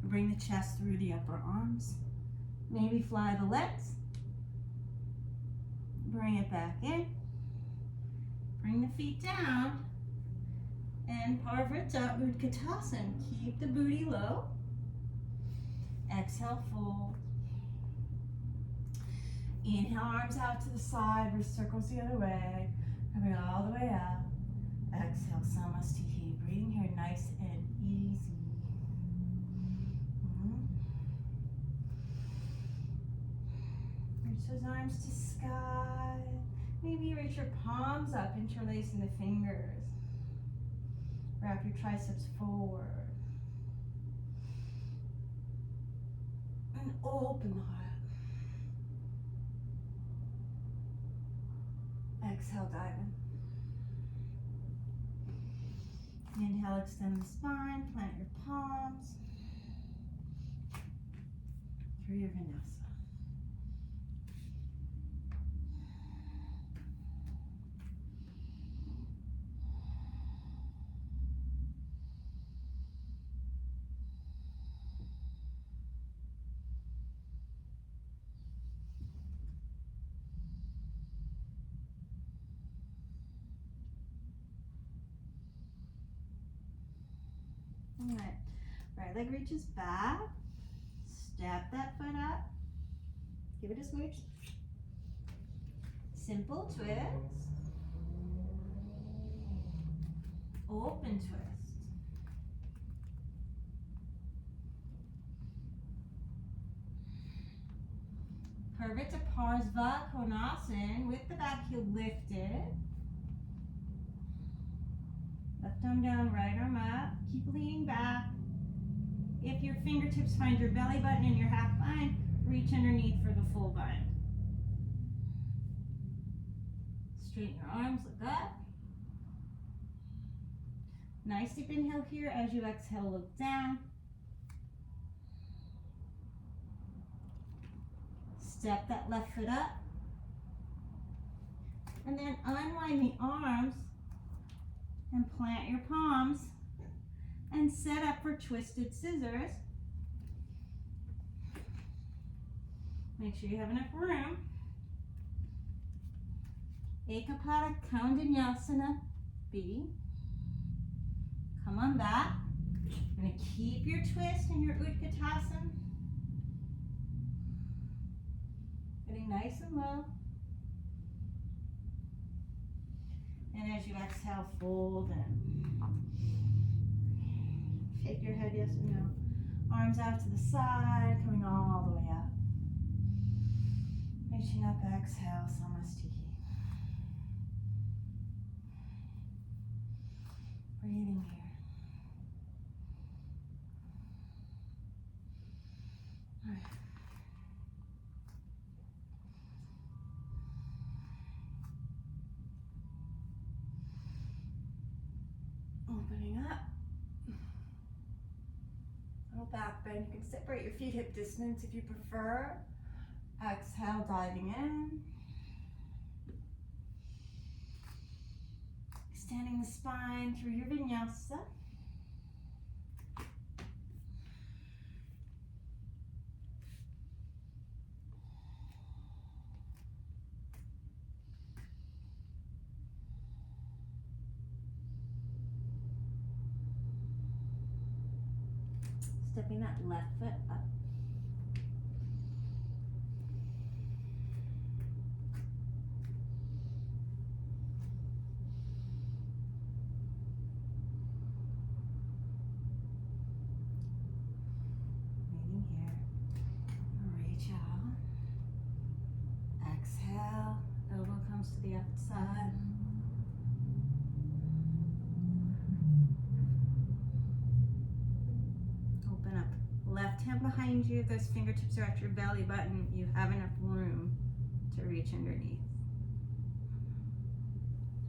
Bring the chest through the upper arms. Maybe fly the legs. Bring it back in. Bring the feet down. And Parvrita Utkatasana. Keep the booty low. Exhale, fold. Inhale, arms out to the side, wrist circles the other way. Coming all the way up. Exhale, Samastihi. Breathing here nice and easy. Reach those arms to sky. Maybe reach your palms up, interlacing the fingers. Wrap your triceps forward. And open the heart. Exhale, dive in. Inhale, extend the spine, plant your palms through your vinyasa. All right, right leg reaches back, step that foot up, give it a smooch, simple twist, open twist, Parvrita Parsva Konasana with the back heel lifted. Left arm down, right arm up. Keep leaning back. If your fingertips find your belly button and your half bind, reach underneath for the full bind. Straighten your arms, look up. Nice deep inhale here. As you exhale, look down. Step that left foot up. And then unwind the arms and plant your palms and set up for twisted scissors. Make sure you have enough room. Ekapada koundinyasana B. Come on back. You're going to keep your twist in your Utkatasana. Getting nice and low. And as you exhale, fold in. Shake your head, yes or no. Arms out to the side, coming all the way up. Reaching up, exhale, samastiki. Breathing here. All right. Opening up. Little back bend. You can separate your feet hip distance if you prefer. Exhale, diving in. Extending the spine through your vinyasa. Stepping that left foot up. Breathing here. Reach out. Exhale. Elbow comes to the outside. Open up. Left hand behind you. If those fingertips are at your belly button, you have enough room to reach underneath.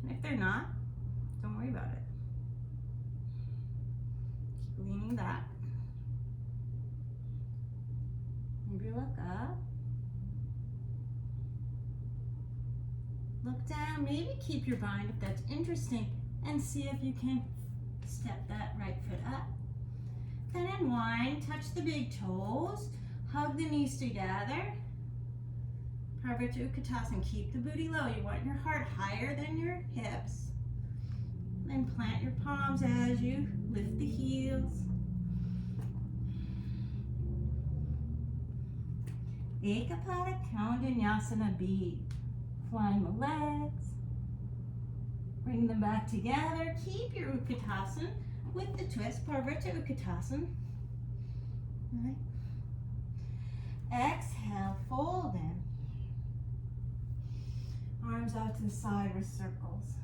And if they're not, don't worry about it. Keep leaning back. Maybe look up. Look down. Maybe keep your bind if that's interesting. And see if you can step that right foot up. Then unwind, touch the big toes, hug the knees together. Parvati Utkatasana, keep the booty low. You want your heart higher than your hips. Then plant your palms as you lift the heels. Ekapada koundinyasana B. Flying the legs. Bring them back together. Keep your Utkatasana with the twist, Parvati Utkatasana. All right. Exhale, fold in. Arms out to the side with circles.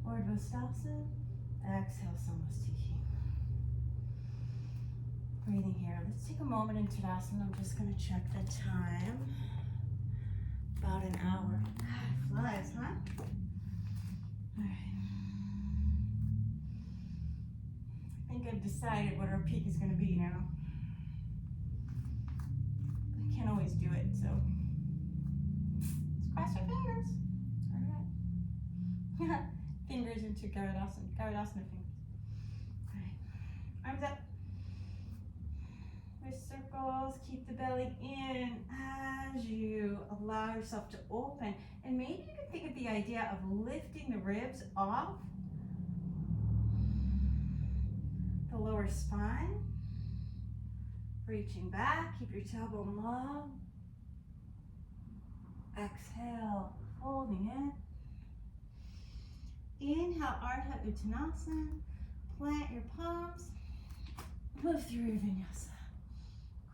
Urdhva-sthasana. Exhale, samastiki. Breathing here. Let's take a moment in Tadasana. I'm just going to check the time. About an hour. Flies, huh? All right. I think I've decided what our peak is going to be now. I can't always do it, so let's cross our fingers. All right. Fingers into Garudasana. Garudasana fingers. All right. Arms up. With circles. Keep the belly in as you allow yourself to open. And maybe you can think of the idea of lifting the ribs off the lower spine. Reaching back, keep your tailbone long. Exhale, folding in. Inhale, Ardha Uttanasana. Plant your palms. Move through your vinyasa.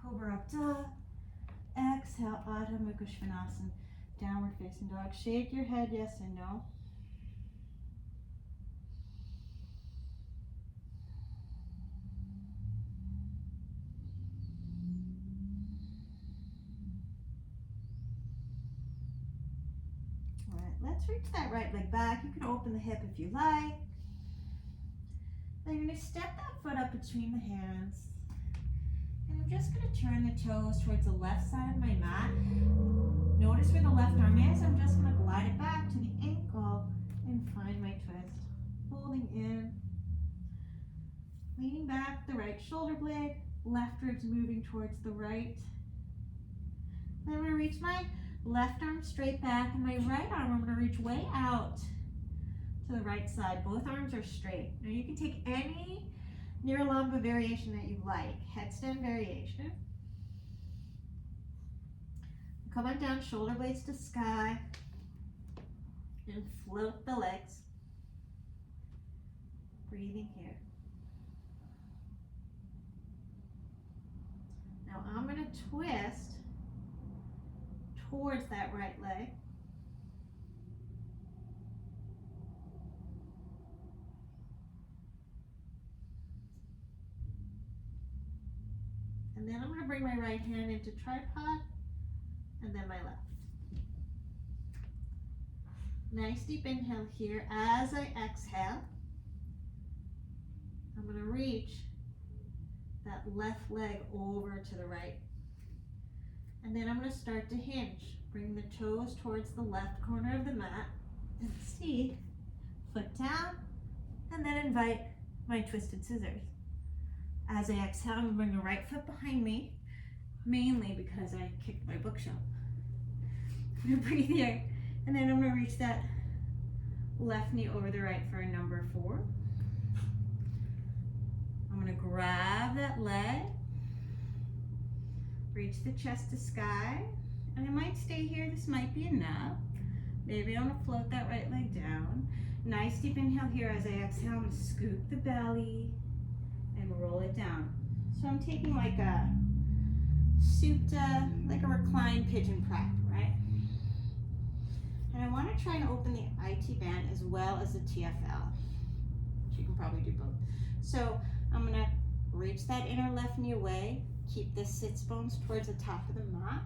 Cobra up dog. Exhale, Adho Mukha Svanasana. Downward facing dog. Shake your head, yes and no. Let's reach that right leg back. You can open the hip if you like. Then you're going to step that foot up between the hands. And I'm just going to turn the toes towards the left side of my mat. Notice where the left arm is. I'm just going to glide it back to the ankle and find my twist. Holding in. Leaning back the right shoulder blade. Left ribs moving towards the right. Then I'm going to reach my left arm straight back, and my right arm, I'm going to reach way out to the right side. Both arms are straight. Now you can take any Niralamba variation that you like. Headstand variation. Come on down, shoulder blades to sky. and float the legs. Breathing here. Now I'm going to twist towards that right leg. And then I'm going to bring my right hand into tripod and then my left. Nice deep inhale here. As I exhale, I'm going to reach that left leg over to the right. And then I'm going to start to hinge. Bring the toes towards the left corner of the mat and see, foot down, and then invite my twisted scissors. As I exhale, I'm going to bring the right foot behind me, mainly because I kicked my bookshelf. I'm going to breathe here, and then I'm going to reach that left knee over the right for a number 4. I'm going to grab that leg, reach the chest to sky, and I might stay here. This might be enough. Maybe I'm going to float that right leg down. Nice deep inhale here. As I exhale, I'm going to scoop the belly and roll it down. So I'm taking like a supta, like a reclined pigeon prep, right? And I want to try and open the IT band as well as the TFL. You can probably do both. So I'm going to reach that inner left knee away, keep the sits bones towards the top of the mat.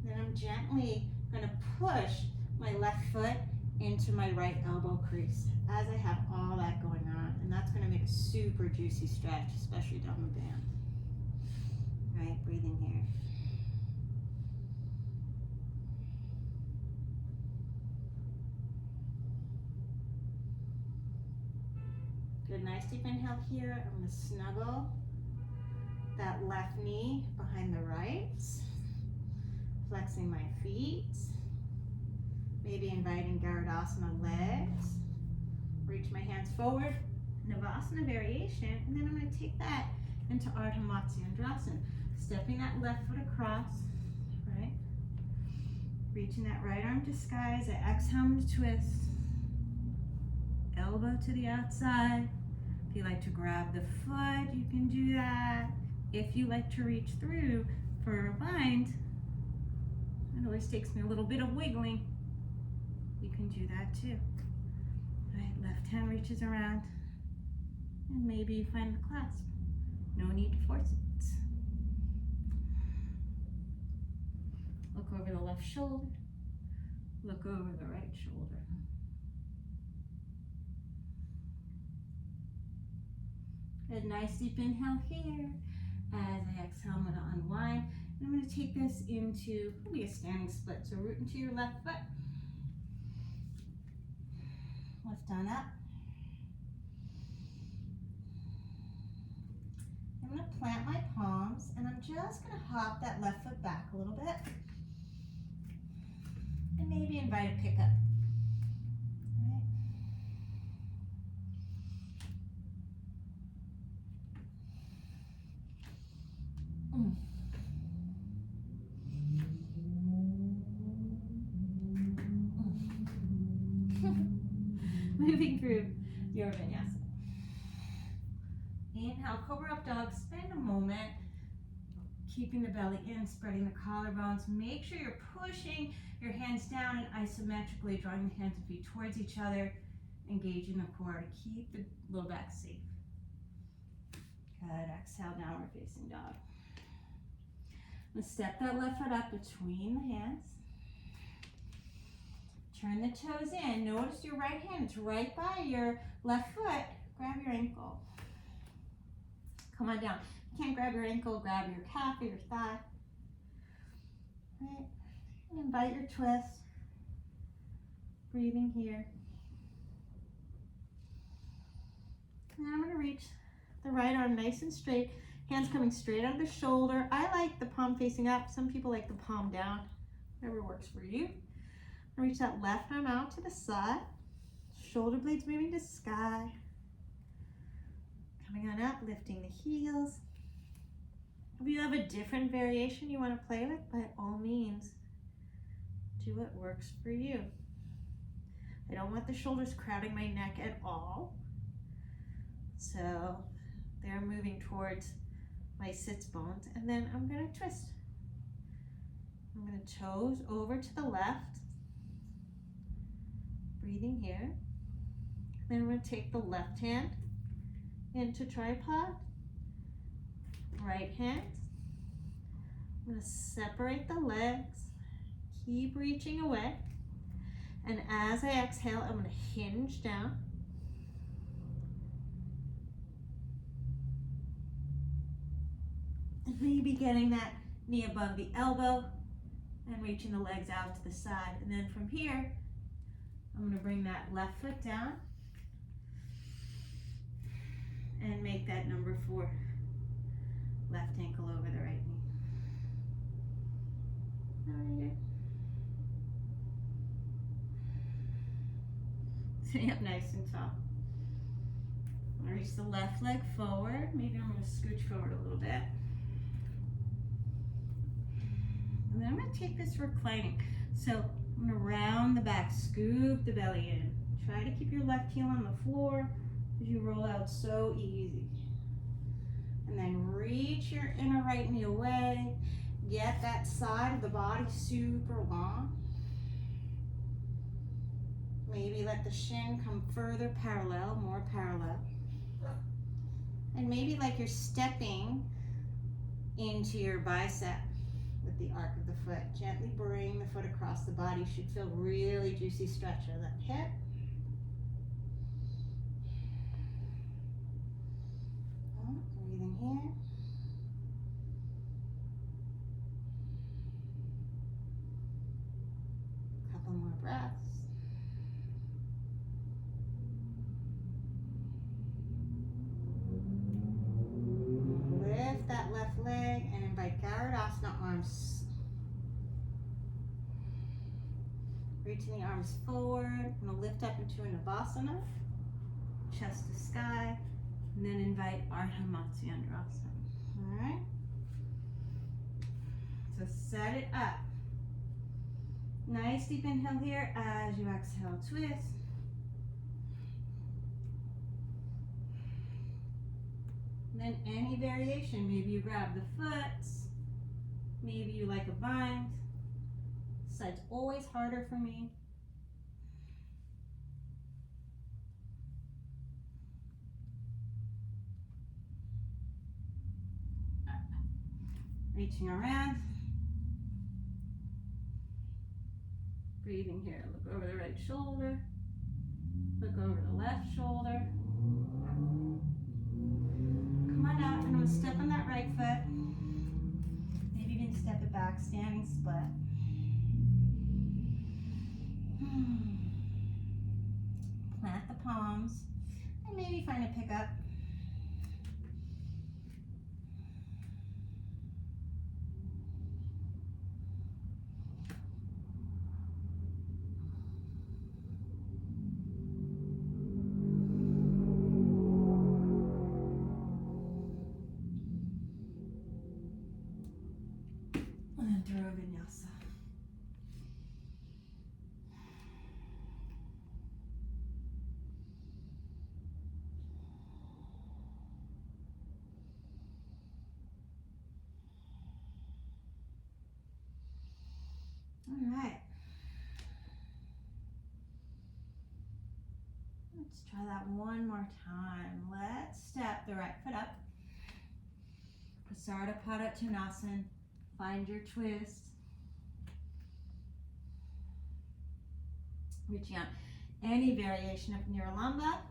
Then I'm gently going to push my left foot into my right elbow crease as I have all that going on. And that's going to make a super juicy stretch, especially down the band. Right, breathing here. Good, nice deep inhale here. I'm going to snuggle that left knee behind the right, flexing my feet, maybe inviting dandasana legs. Reach my hands forward, Navasana variation, and then I'm going to take that into Ardha Matsyendrasana. Stepping that left foot across, right? Reaching that right arm to sky as I exhale to twist. Elbow to the outside. If you like to grab the foot, you can do that. If you like to reach through for a bind, it always takes me a little bit of wiggling. You can do that too. Right, left hand reaches around, and maybe you find the clasp. No need to force it. Look over the left shoulder. Look over the right shoulder. Good, nice deep inhale here. As I exhale, I'm going to unwind. And I'm going to take this into maybe a standing split. So root into your left foot. Lift on up. I'm going to plant my palms, and I'm just going to hop that left foot back a little bit. And maybe invite a pickup. Right. Moving through your vinyasa. Inhale, cobra up dog. Spend a moment keeping the belly in, spreading the collarbones. Make sure you're pushing your hands down and isometrically drawing the hands and feet towards each other, engaging the core to keep the low back safe. Good. Exhale, downward facing dog. Let's step that left foot up between the hands. Turn the toes in. Notice your right hand. It's right by your left foot. Grab your ankle. Come on down. If you can't grab your ankle, grab your calf or your thigh. Right. And invite your twist. Breathing here. And then I'm going to reach the right arm nice and straight. Hands coming straight out of the shoulder. I like the palm facing up. Some people like the palm down. Whatever works for you. Reach that left arm out to the side. Shoulder blades moving to sky. Coming on up, lifting the heels. If you have a different variation you want to play with, by all means, do what works for you. I don't want the shoulders crowding my neck at all. So they're moving towards my sits bones. And then I'm going to twist. I'm going to toes over to the left. Breathing here. Then I'm going to take the left hand into tripod. Right hand. I'm going to separate the legs. Keep reaching away. And as I exhale, I'm going to hinge down. And maybe getting that knee above the elbow and reaching the legs out to the side. And then from here, I'm going to bring that left foot down and make that number 4. Left ankle over the right knee. Right. Sitting up nice and tall. I'm going to reach the left leg forward. Maybe I'm going to scooch forward a little bit. And then I'm going to take this reclining. So I'm going to round the back, scoop the belly in. Try to keep your left heel on the floor as you roll out, so easy. And then reach your inner right knee away. Get that side of the body super long. Maybe let the shin come further parallel, more parallel. And maybe like you're stepping into your bicep with the arc of the foot. Gently bring the foot across the body. You should feel really juicy stretch of that hip. Breathing here. Couple more breaths. Lift that left leg and invite Dandasana, arms. Reaching the arms forward. I'm going to lift up into a Savasana, chest to sky, and then invite Ardha Matsyendrasana. All right? So set it up. Nice deep inhale here as you exhale, twist. And then any variation, maybe you grab the foot, maybe you like a bind. This side's always harder for me. Reaching around. Breathing here. Look over the right shoulder. Look over the left shoulder. Come on out, and I'm going to step on that right foot. Maybe you can step it back, standing split. Plant the palms, and maybe find a pickup. Vinyasa. All right. Let's try that one more time. Let's step the right foot up. Koundinyasana. Find your twist. Reaching out. Any variation up near Lamba.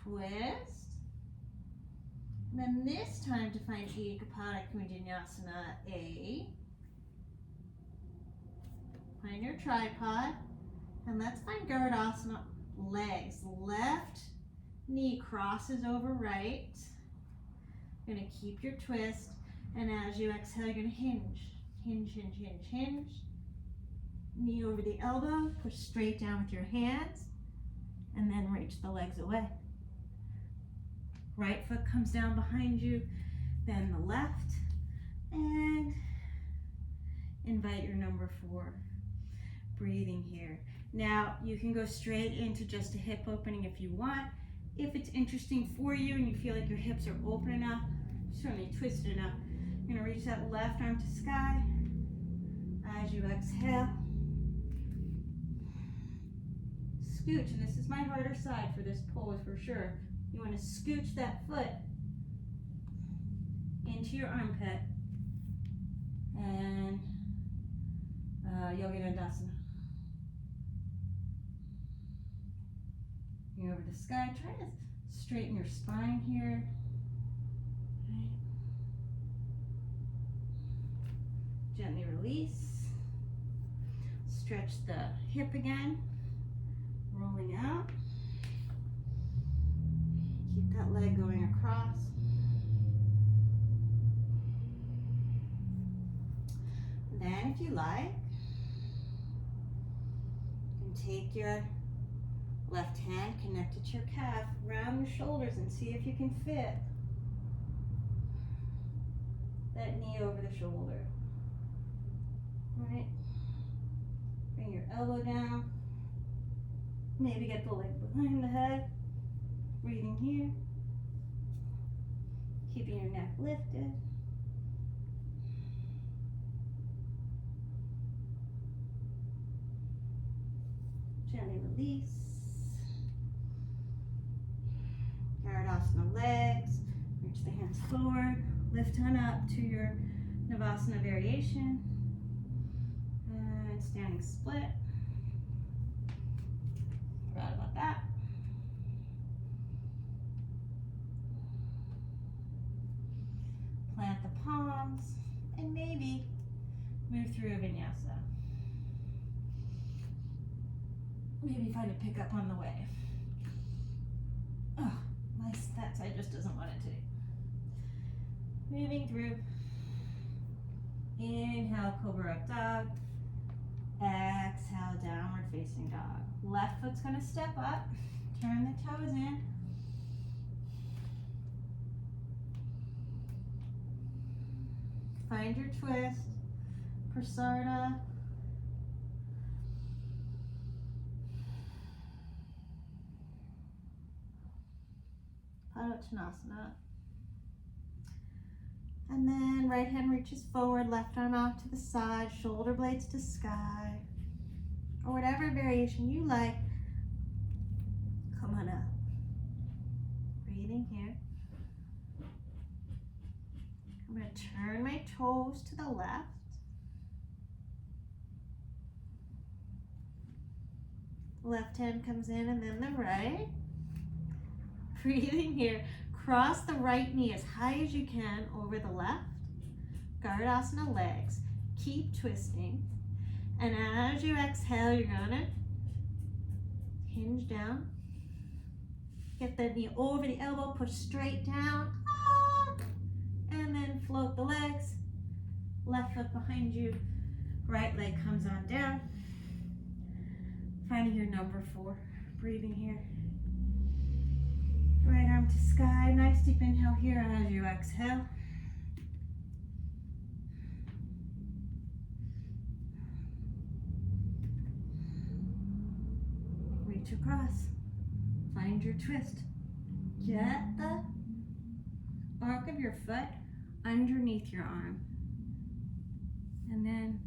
Twist. And then this time to find koundinyasana A. Find your tripod. And let's find Dandasana. Legs. Left knee crosses over right. You're going to keep your twist. And as you exhale, you're going to hinge. Hinge, hinge, hinge, hinge. Knee over the elbow. Push straight down with your hands. And then reach the legs away. Right foot comes down behind you. then the left, and invite your number 4. Breathing here. Now you can go straight into just a hip opening if you want. If it's interesting for you and you feel like your hips are open enough, certainly twisted enough, you're gonna reach that left arm to sky as you exhale. Scooch, and this is my harder side for this pose for sure. You want to scooch that foot into your armpit and yogi dandasana. Bring over to sky. Try to straighten your spine here. Right. Gently release. Stretch the hip again. Rolling out. Keep that leg going across. Then, if you like, you can take your left hand, connect it to your calf, round your shoulders, and see if you can fit that knee over the shoulder. All right. Bring your elbow down. Maybe get the leg behind the head. Breathing here. Keeping your neck lifted. Gently release. Dandasana legs. Reach the hands forward. Lift on up to your Savasana variation. And standing split. Forgot about that. Plant the palms and maybe move through a vinyasa. Maybe find a pickup on the way. Oh, that side just doesn't want it today. Moving through. Inhale, cobra up dog. Exhale, downward facing dog. Left foot's gonna step up. Turn the toes in. Find your twist. Prasarna. Pranayama. And then right hand reaches forward, left arm out to the side, shoulder blades to sky, or whatever variation you like. Come on up. Breathing here. I'm going to turn my toes to the left. Left hand comes in and then the right. Breathing here. Cross the right knee as high as you can over the left. Dandasana legs. Keep twisting. And as you exhale, you're gonna hinge down. Get the knee over the elbow, push straight down. And then float the legs. Left foot behind you. Right leg comes on down. Finding your number 4. Breathing here. Right arm to sky. Nice deep inhale here as you exhale. Reach across. Find your twist. Get the arc of your foot underneath your arm. And then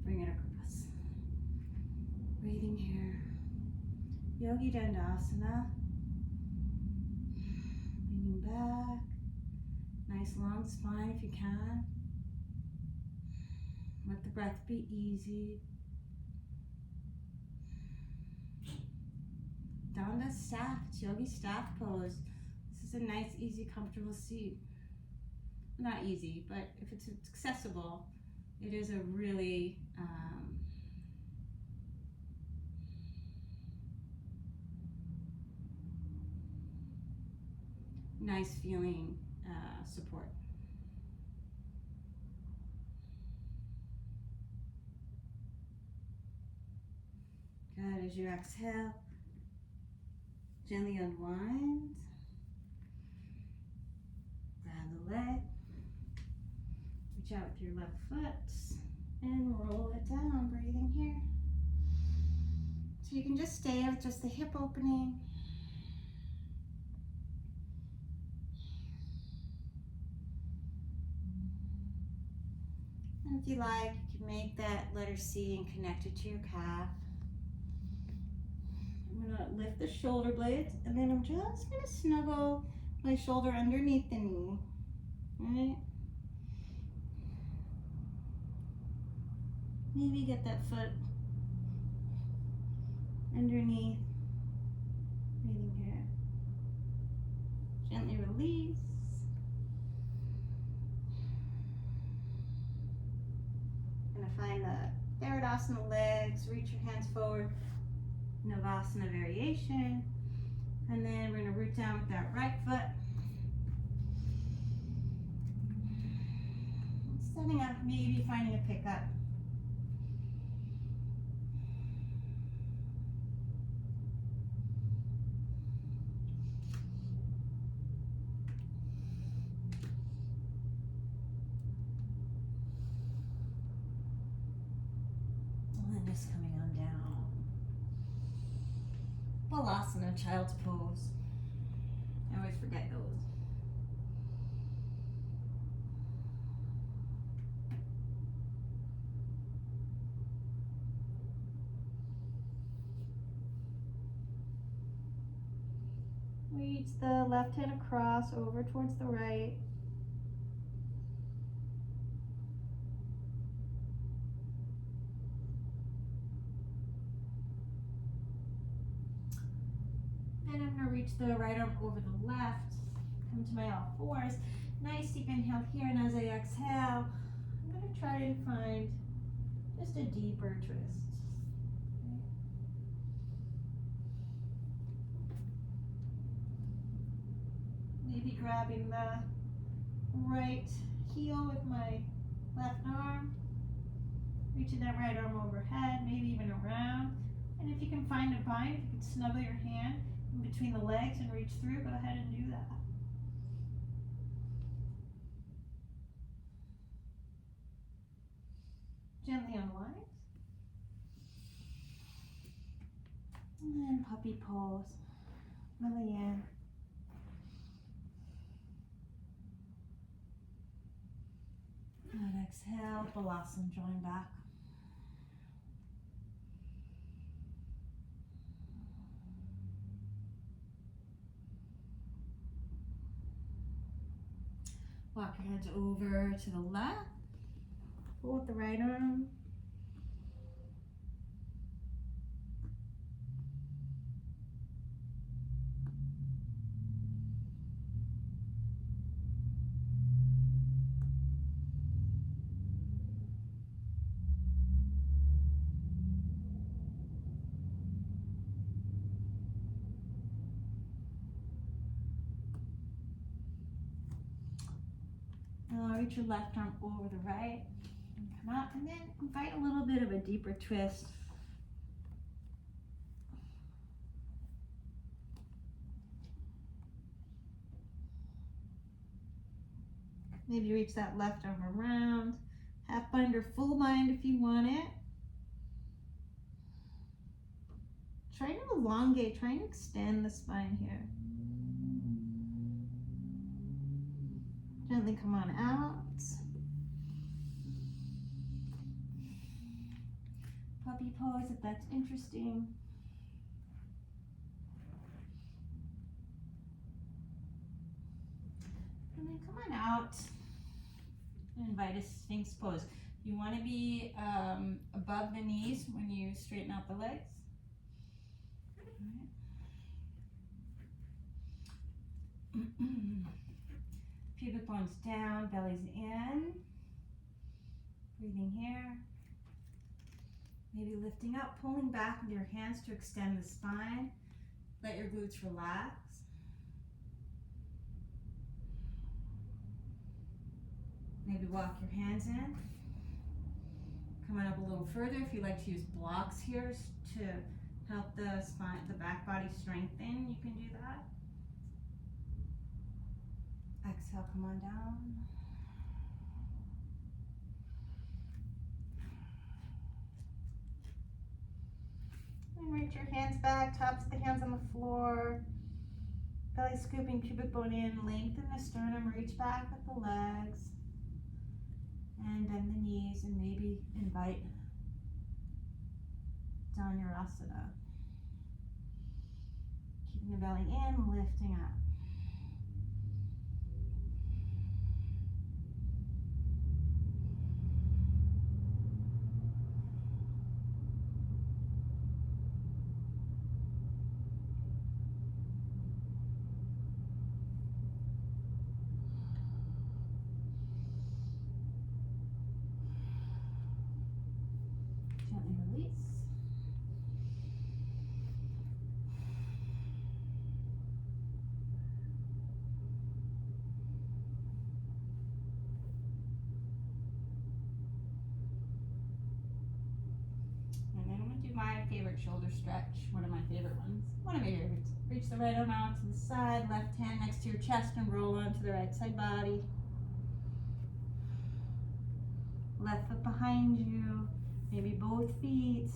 bring it across. Breathing here. Yogi Dandasana. Leaning back. Nice long spine if you can. Let the breath be easy. Danda staff, it's yogi staff pose. This is a nice, easy, comfortable seat. Not easy, but if it's accessible, it is a really nice feeling support. Good, as you exhale, gently unwind. Grab the leg. Reach out with your left foot and roll it down, breathing here. So you can just stay with just the hip opening. And if you like, you can make that letter C and connect it to your calf. I'm gonna lift the shoulder blades, and then I'm just gonna snuggle my shoulder underneath the knee, right? Maybe get that foot underneath, breathing here. Gently release. Gonna find the dandasana legs, reach your hands forward, Savasana variation. And then we're gonna root down with that right foot. Setting up, maybe finding a pickup. And then just coming on down. Bakasana, child's pose. I always forget those. Reach the left hand across over towards the right. And I'm going to reach the right arm over the left. Come to my all fours. Nice deep inhale here, and as I exhale, I'm going to try to find just a deeper twist. Maybe grabbing the right heel with my left arm, reaching that right arm overhead, maybe even around. And if you can find a bind, if you can snuggle your hand in between the legs and reach through, go ahead and do that. Gently unwind. And then puppy pose. Belly in. And exhale, bakasana, join back. Walk your hands over to the left. Pull with the right arm. Reach your left arm over the right and come up, and then invite a little bit of a deeper twist. Maybe reach that left arm around, half bind or full bind if you want it. Try to elongate, try and extend the spine here. Gently come on out. Puppy pose if that's interesting. And then come on out and invite a Sphinx pose. You want to be above the knees when you straighten out the legs. All right. Pubic bones down, belly's in. Breathing here. Maybe lifting up, pulling back with your hands to extend the spine. Let your glutes relax. Maybe walk your hands in. Coming up a little further. If you like to use blocks here to help the spine, the back body strengthen, you can do that. Exhale, come on down. And reach your hands back, tops of the hands on the floor. Belly scooping, pubic bone in, lengthen the sternum, reach back with the legs. And bend the knees and maybe invite dandasana. Keeping the belly in, lifting up. Gently release. And then I'm going to do my favorite shoulder stretch, one of my favorite ones. One of my favorites. Reach the right arm out to the side, left hand next to your chest and roll onto the right side body. Left foot behind you, maybe both feet.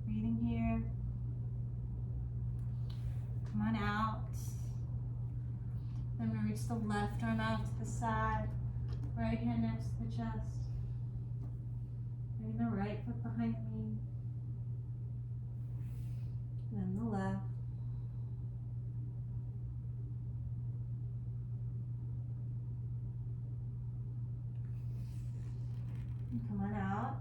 Breathing here. Come on out. Then we reach the left arm out to the side, right hand next to the chest. Bring the right foot behind me. Then the left. And come on out.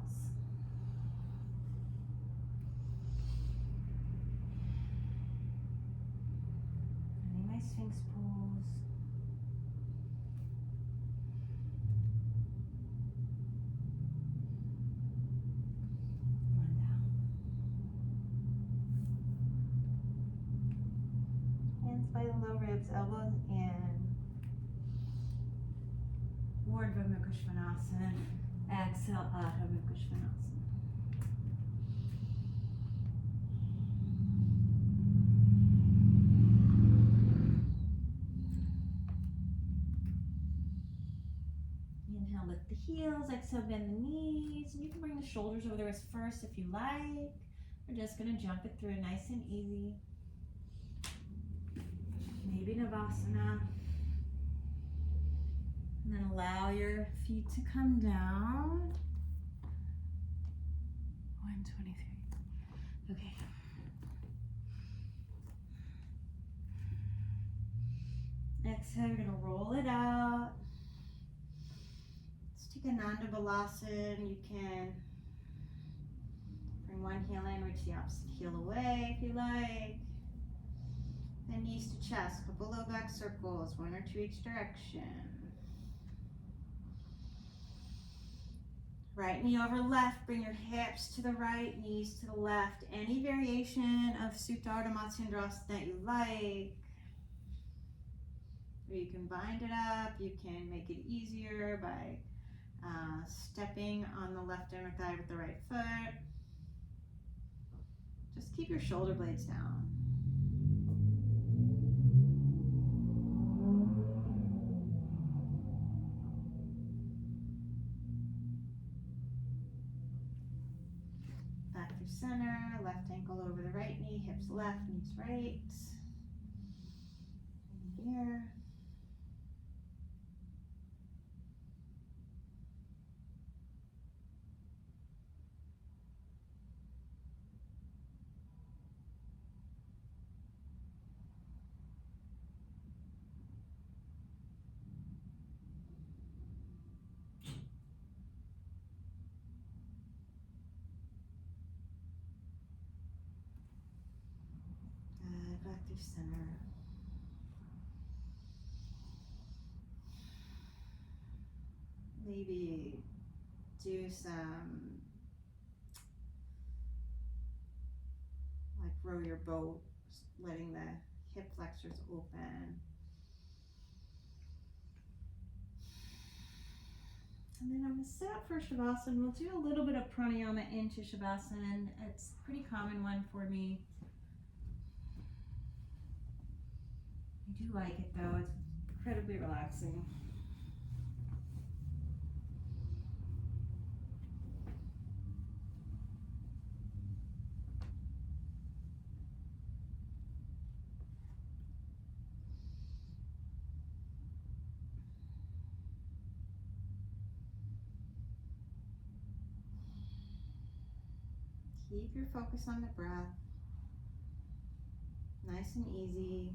Finding my Sphinx pose. Come on down. Hands by the low ribs, elbows in. Urdhva Mukha Svanasana. Exhale, Adho Mukha Svanasana. Inhale, lift the heels. Exhale, bend the knees. You can bring the shoulders over the wrists first if you like. We're just going to jump it through nice and easy. Maybe Navasana. And then allow your feet to come down. 123. Okay. Exhale, you're going to roll it out. Let's take a Nanda Balasana. You can bring one heel in, reach the opposite heel away if you like. Then knees to chest, couple low back circles, one or two each direction. Right knee over left, bring your hips to the right, knees to the left. Any variation of Supta Ardha Matsyendrasana that you like. Or you can bind it up, you can make it easier by stepping on the left inner thigh with the right foot. Just keep your shoulder blades down. Back through center, left ankle over the right knee, hips left, knees right. And here. Back through center. Maybe do some, like row your boat, letting the hip flexors open. And then I'm going to sit up for Savasana. We'll do a little bit of Pranayama into Savasana. It's a pretty common one for me. I do like it though. It's incredibly relaxing. Keep your focus on the breath, nice and easy.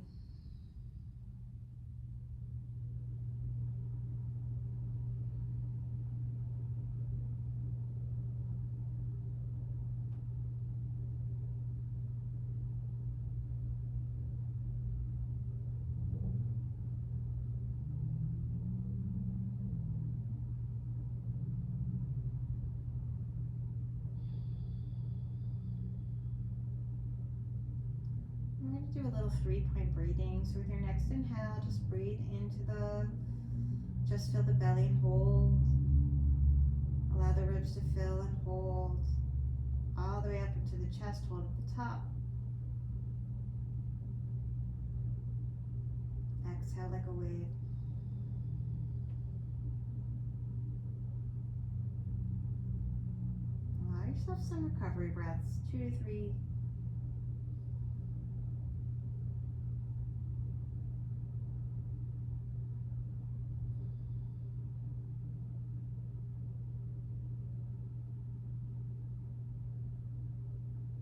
We're going to do a little 3-point breathing. So with your next inhale, just breathe into just fill the belly and hold. Allow the ribs to fill and hold. All the way up into the chest, hold at the top. Exhale like a wave. Allow yourself some recovery breaths, 2 to 3.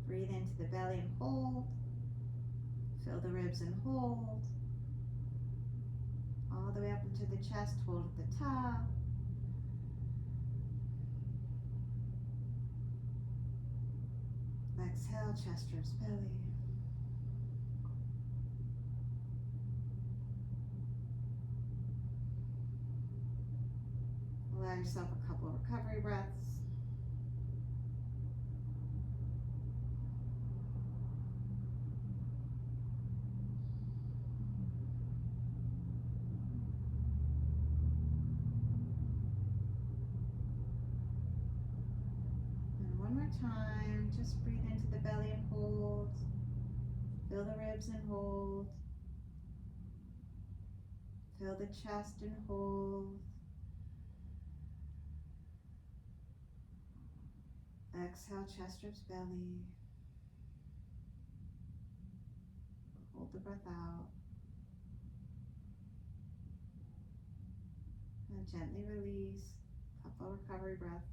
Breathe into the belly and hold. Fill the ribs and hold. All the way up into the chest, hold at the top. Exhale, chest, ribs, belly. Allow yourself a couple of recovery breaths. And one more time, just breathe into the belly and hold. Fill the ribs and hold. Fill the chest and hold. Exhale, chest, ribs, belly. Hold the breath out. And gently release. Couple recovery breaths.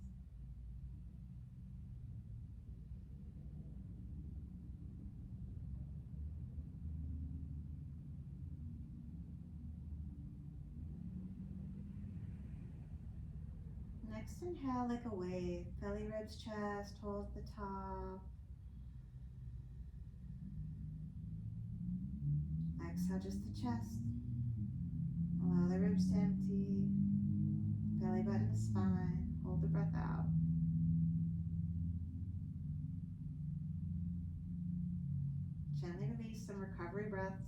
Next inhale like a wave. Belly, ribs, chest, hold the top. Exhale, just the chest. Allow the ribs to empty. Belly button to spine. Hold the breath out. Gently release some recovery breaths.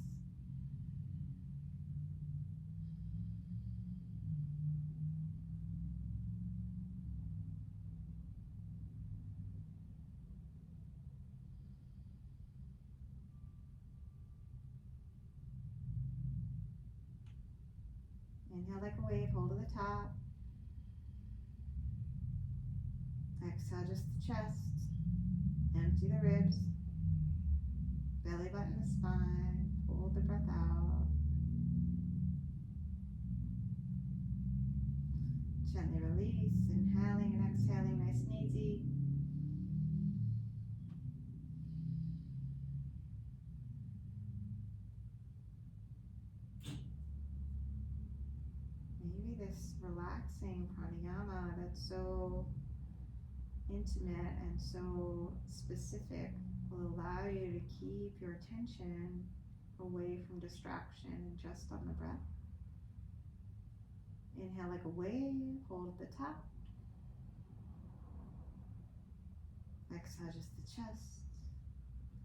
Inhale like a wave, hold to the top. Exhale, just the chest. Empty the ribs. Belly button to spine. Hold the breath out. Gently release, inhaling and exhaling nice and easy. Maybe this relaxing pranayama that's so intimate and so specific will allow you to keep your attention away from distraction and just on the breath. Inhale like a wave, hold at the top. Exhale, just the chest.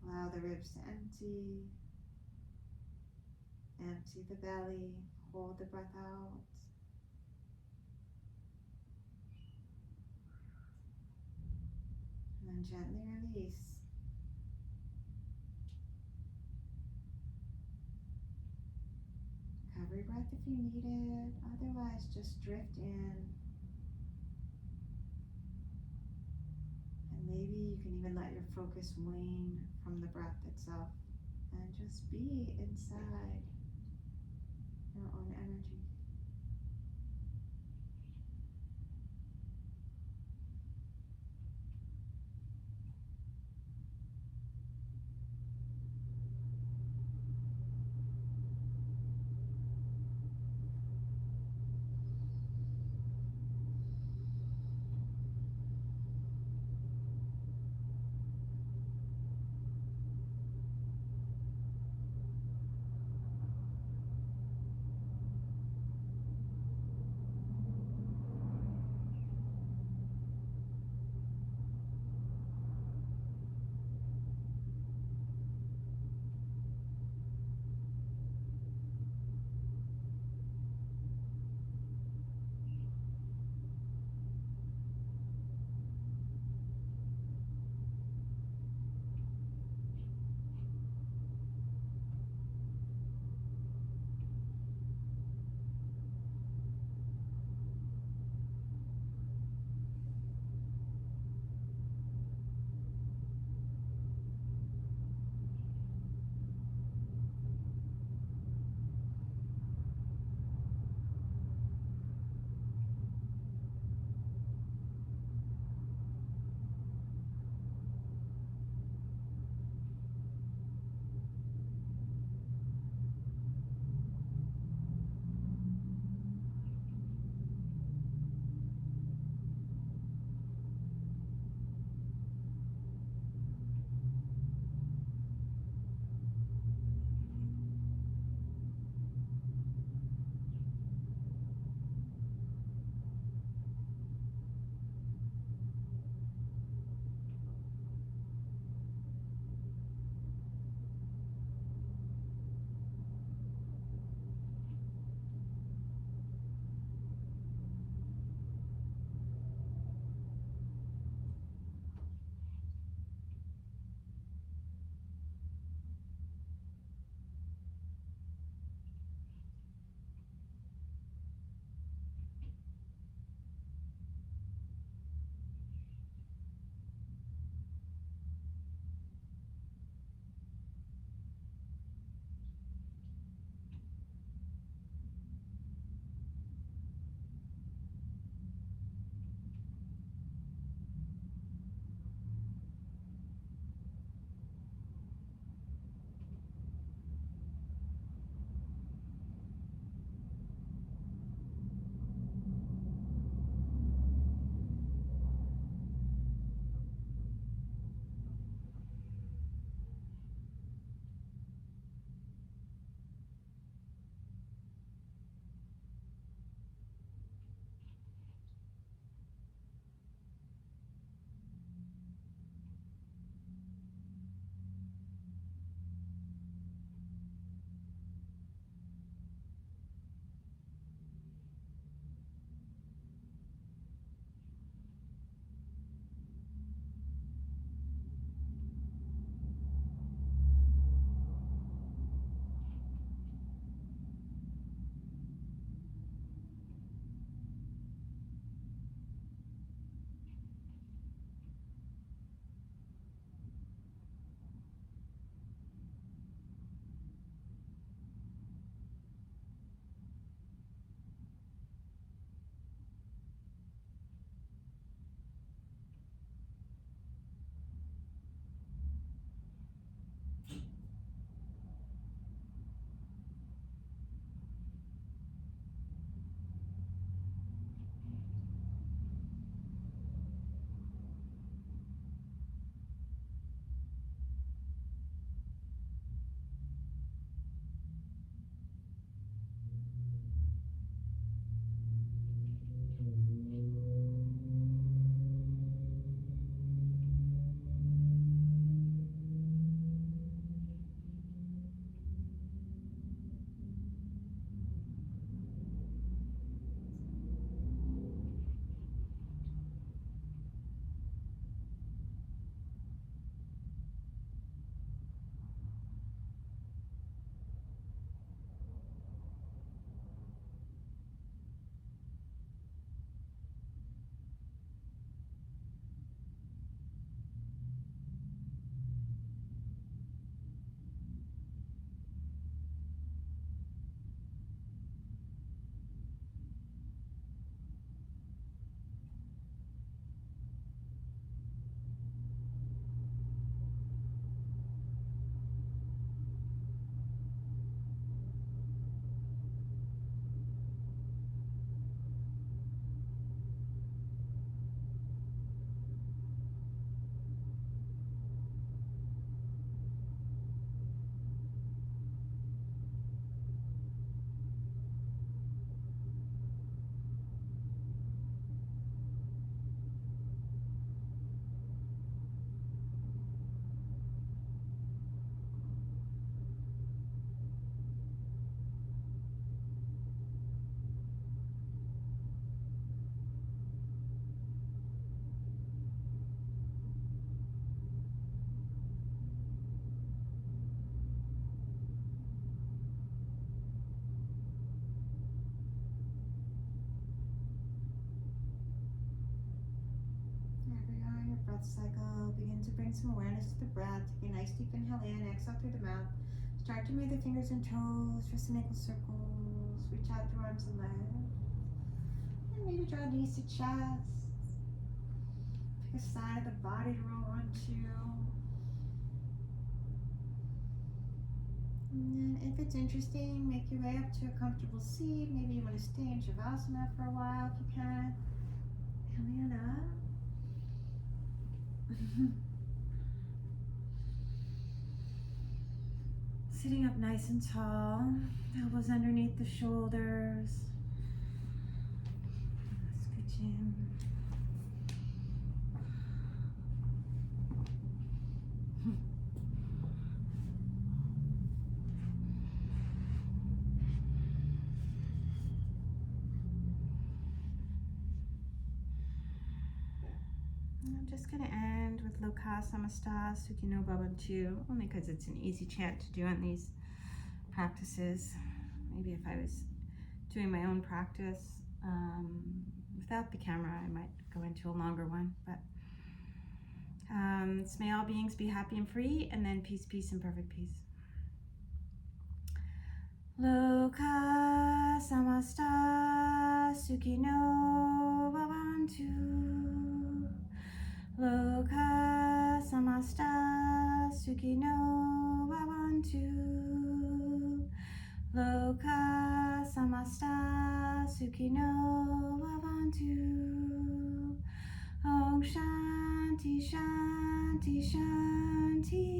Allow the ribs to empty. Empty the belly, hold the breath out. And then gently release. every breath if you need it. Otherwise, just drift in. And maybe you can even let your focus wane from the breath itself and just be inside your own energy. thought cycle. Begin to bring some awareness to the breath. Take a nice deep inhale in, exhale through the mouth. Start to move the fingers and toes, wrists and ankle circles. Reach out through arms and legs. And maybe draw knees to chest. Pick a side of the body to roll onto. And then if it's interesting, make your way up to a comfortable seat. Maybe you want to stay in Savasana for a while if you can. Coming up. Sitting up nice and tall, elbows underneath the shoulders. Scooch in. I'm just going to end with Loka Samasta Sukhino Bhavantu, only because it's an easy chant to do on these practices. Maybe if I was doing my own practice without the camera, I might go into a longer one. But may all beings be happy and free, and then peace, peace, and perfect peace. Loka Samasta Sukhino Bhavantu. Loka Samasta Sukhino Bhavantu. Loka Samasta Sukhino Bhavantu. Om Shanti Shanti Shanti.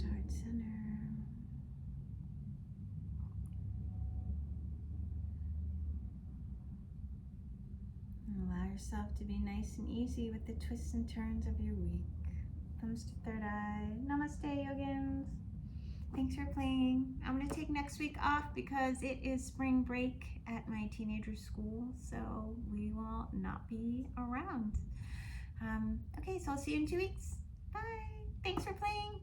Heart center. And allow yourself to be nice and easy with the twists and turns of your week. Thumbs to third eye. Namaste, yogins. Thanks for playing. I'm going to take next week off because it is spring break at my teenager school, so we will not be around. Okay, so I'll see you in 2 weeks. Bye. Thanks for playing.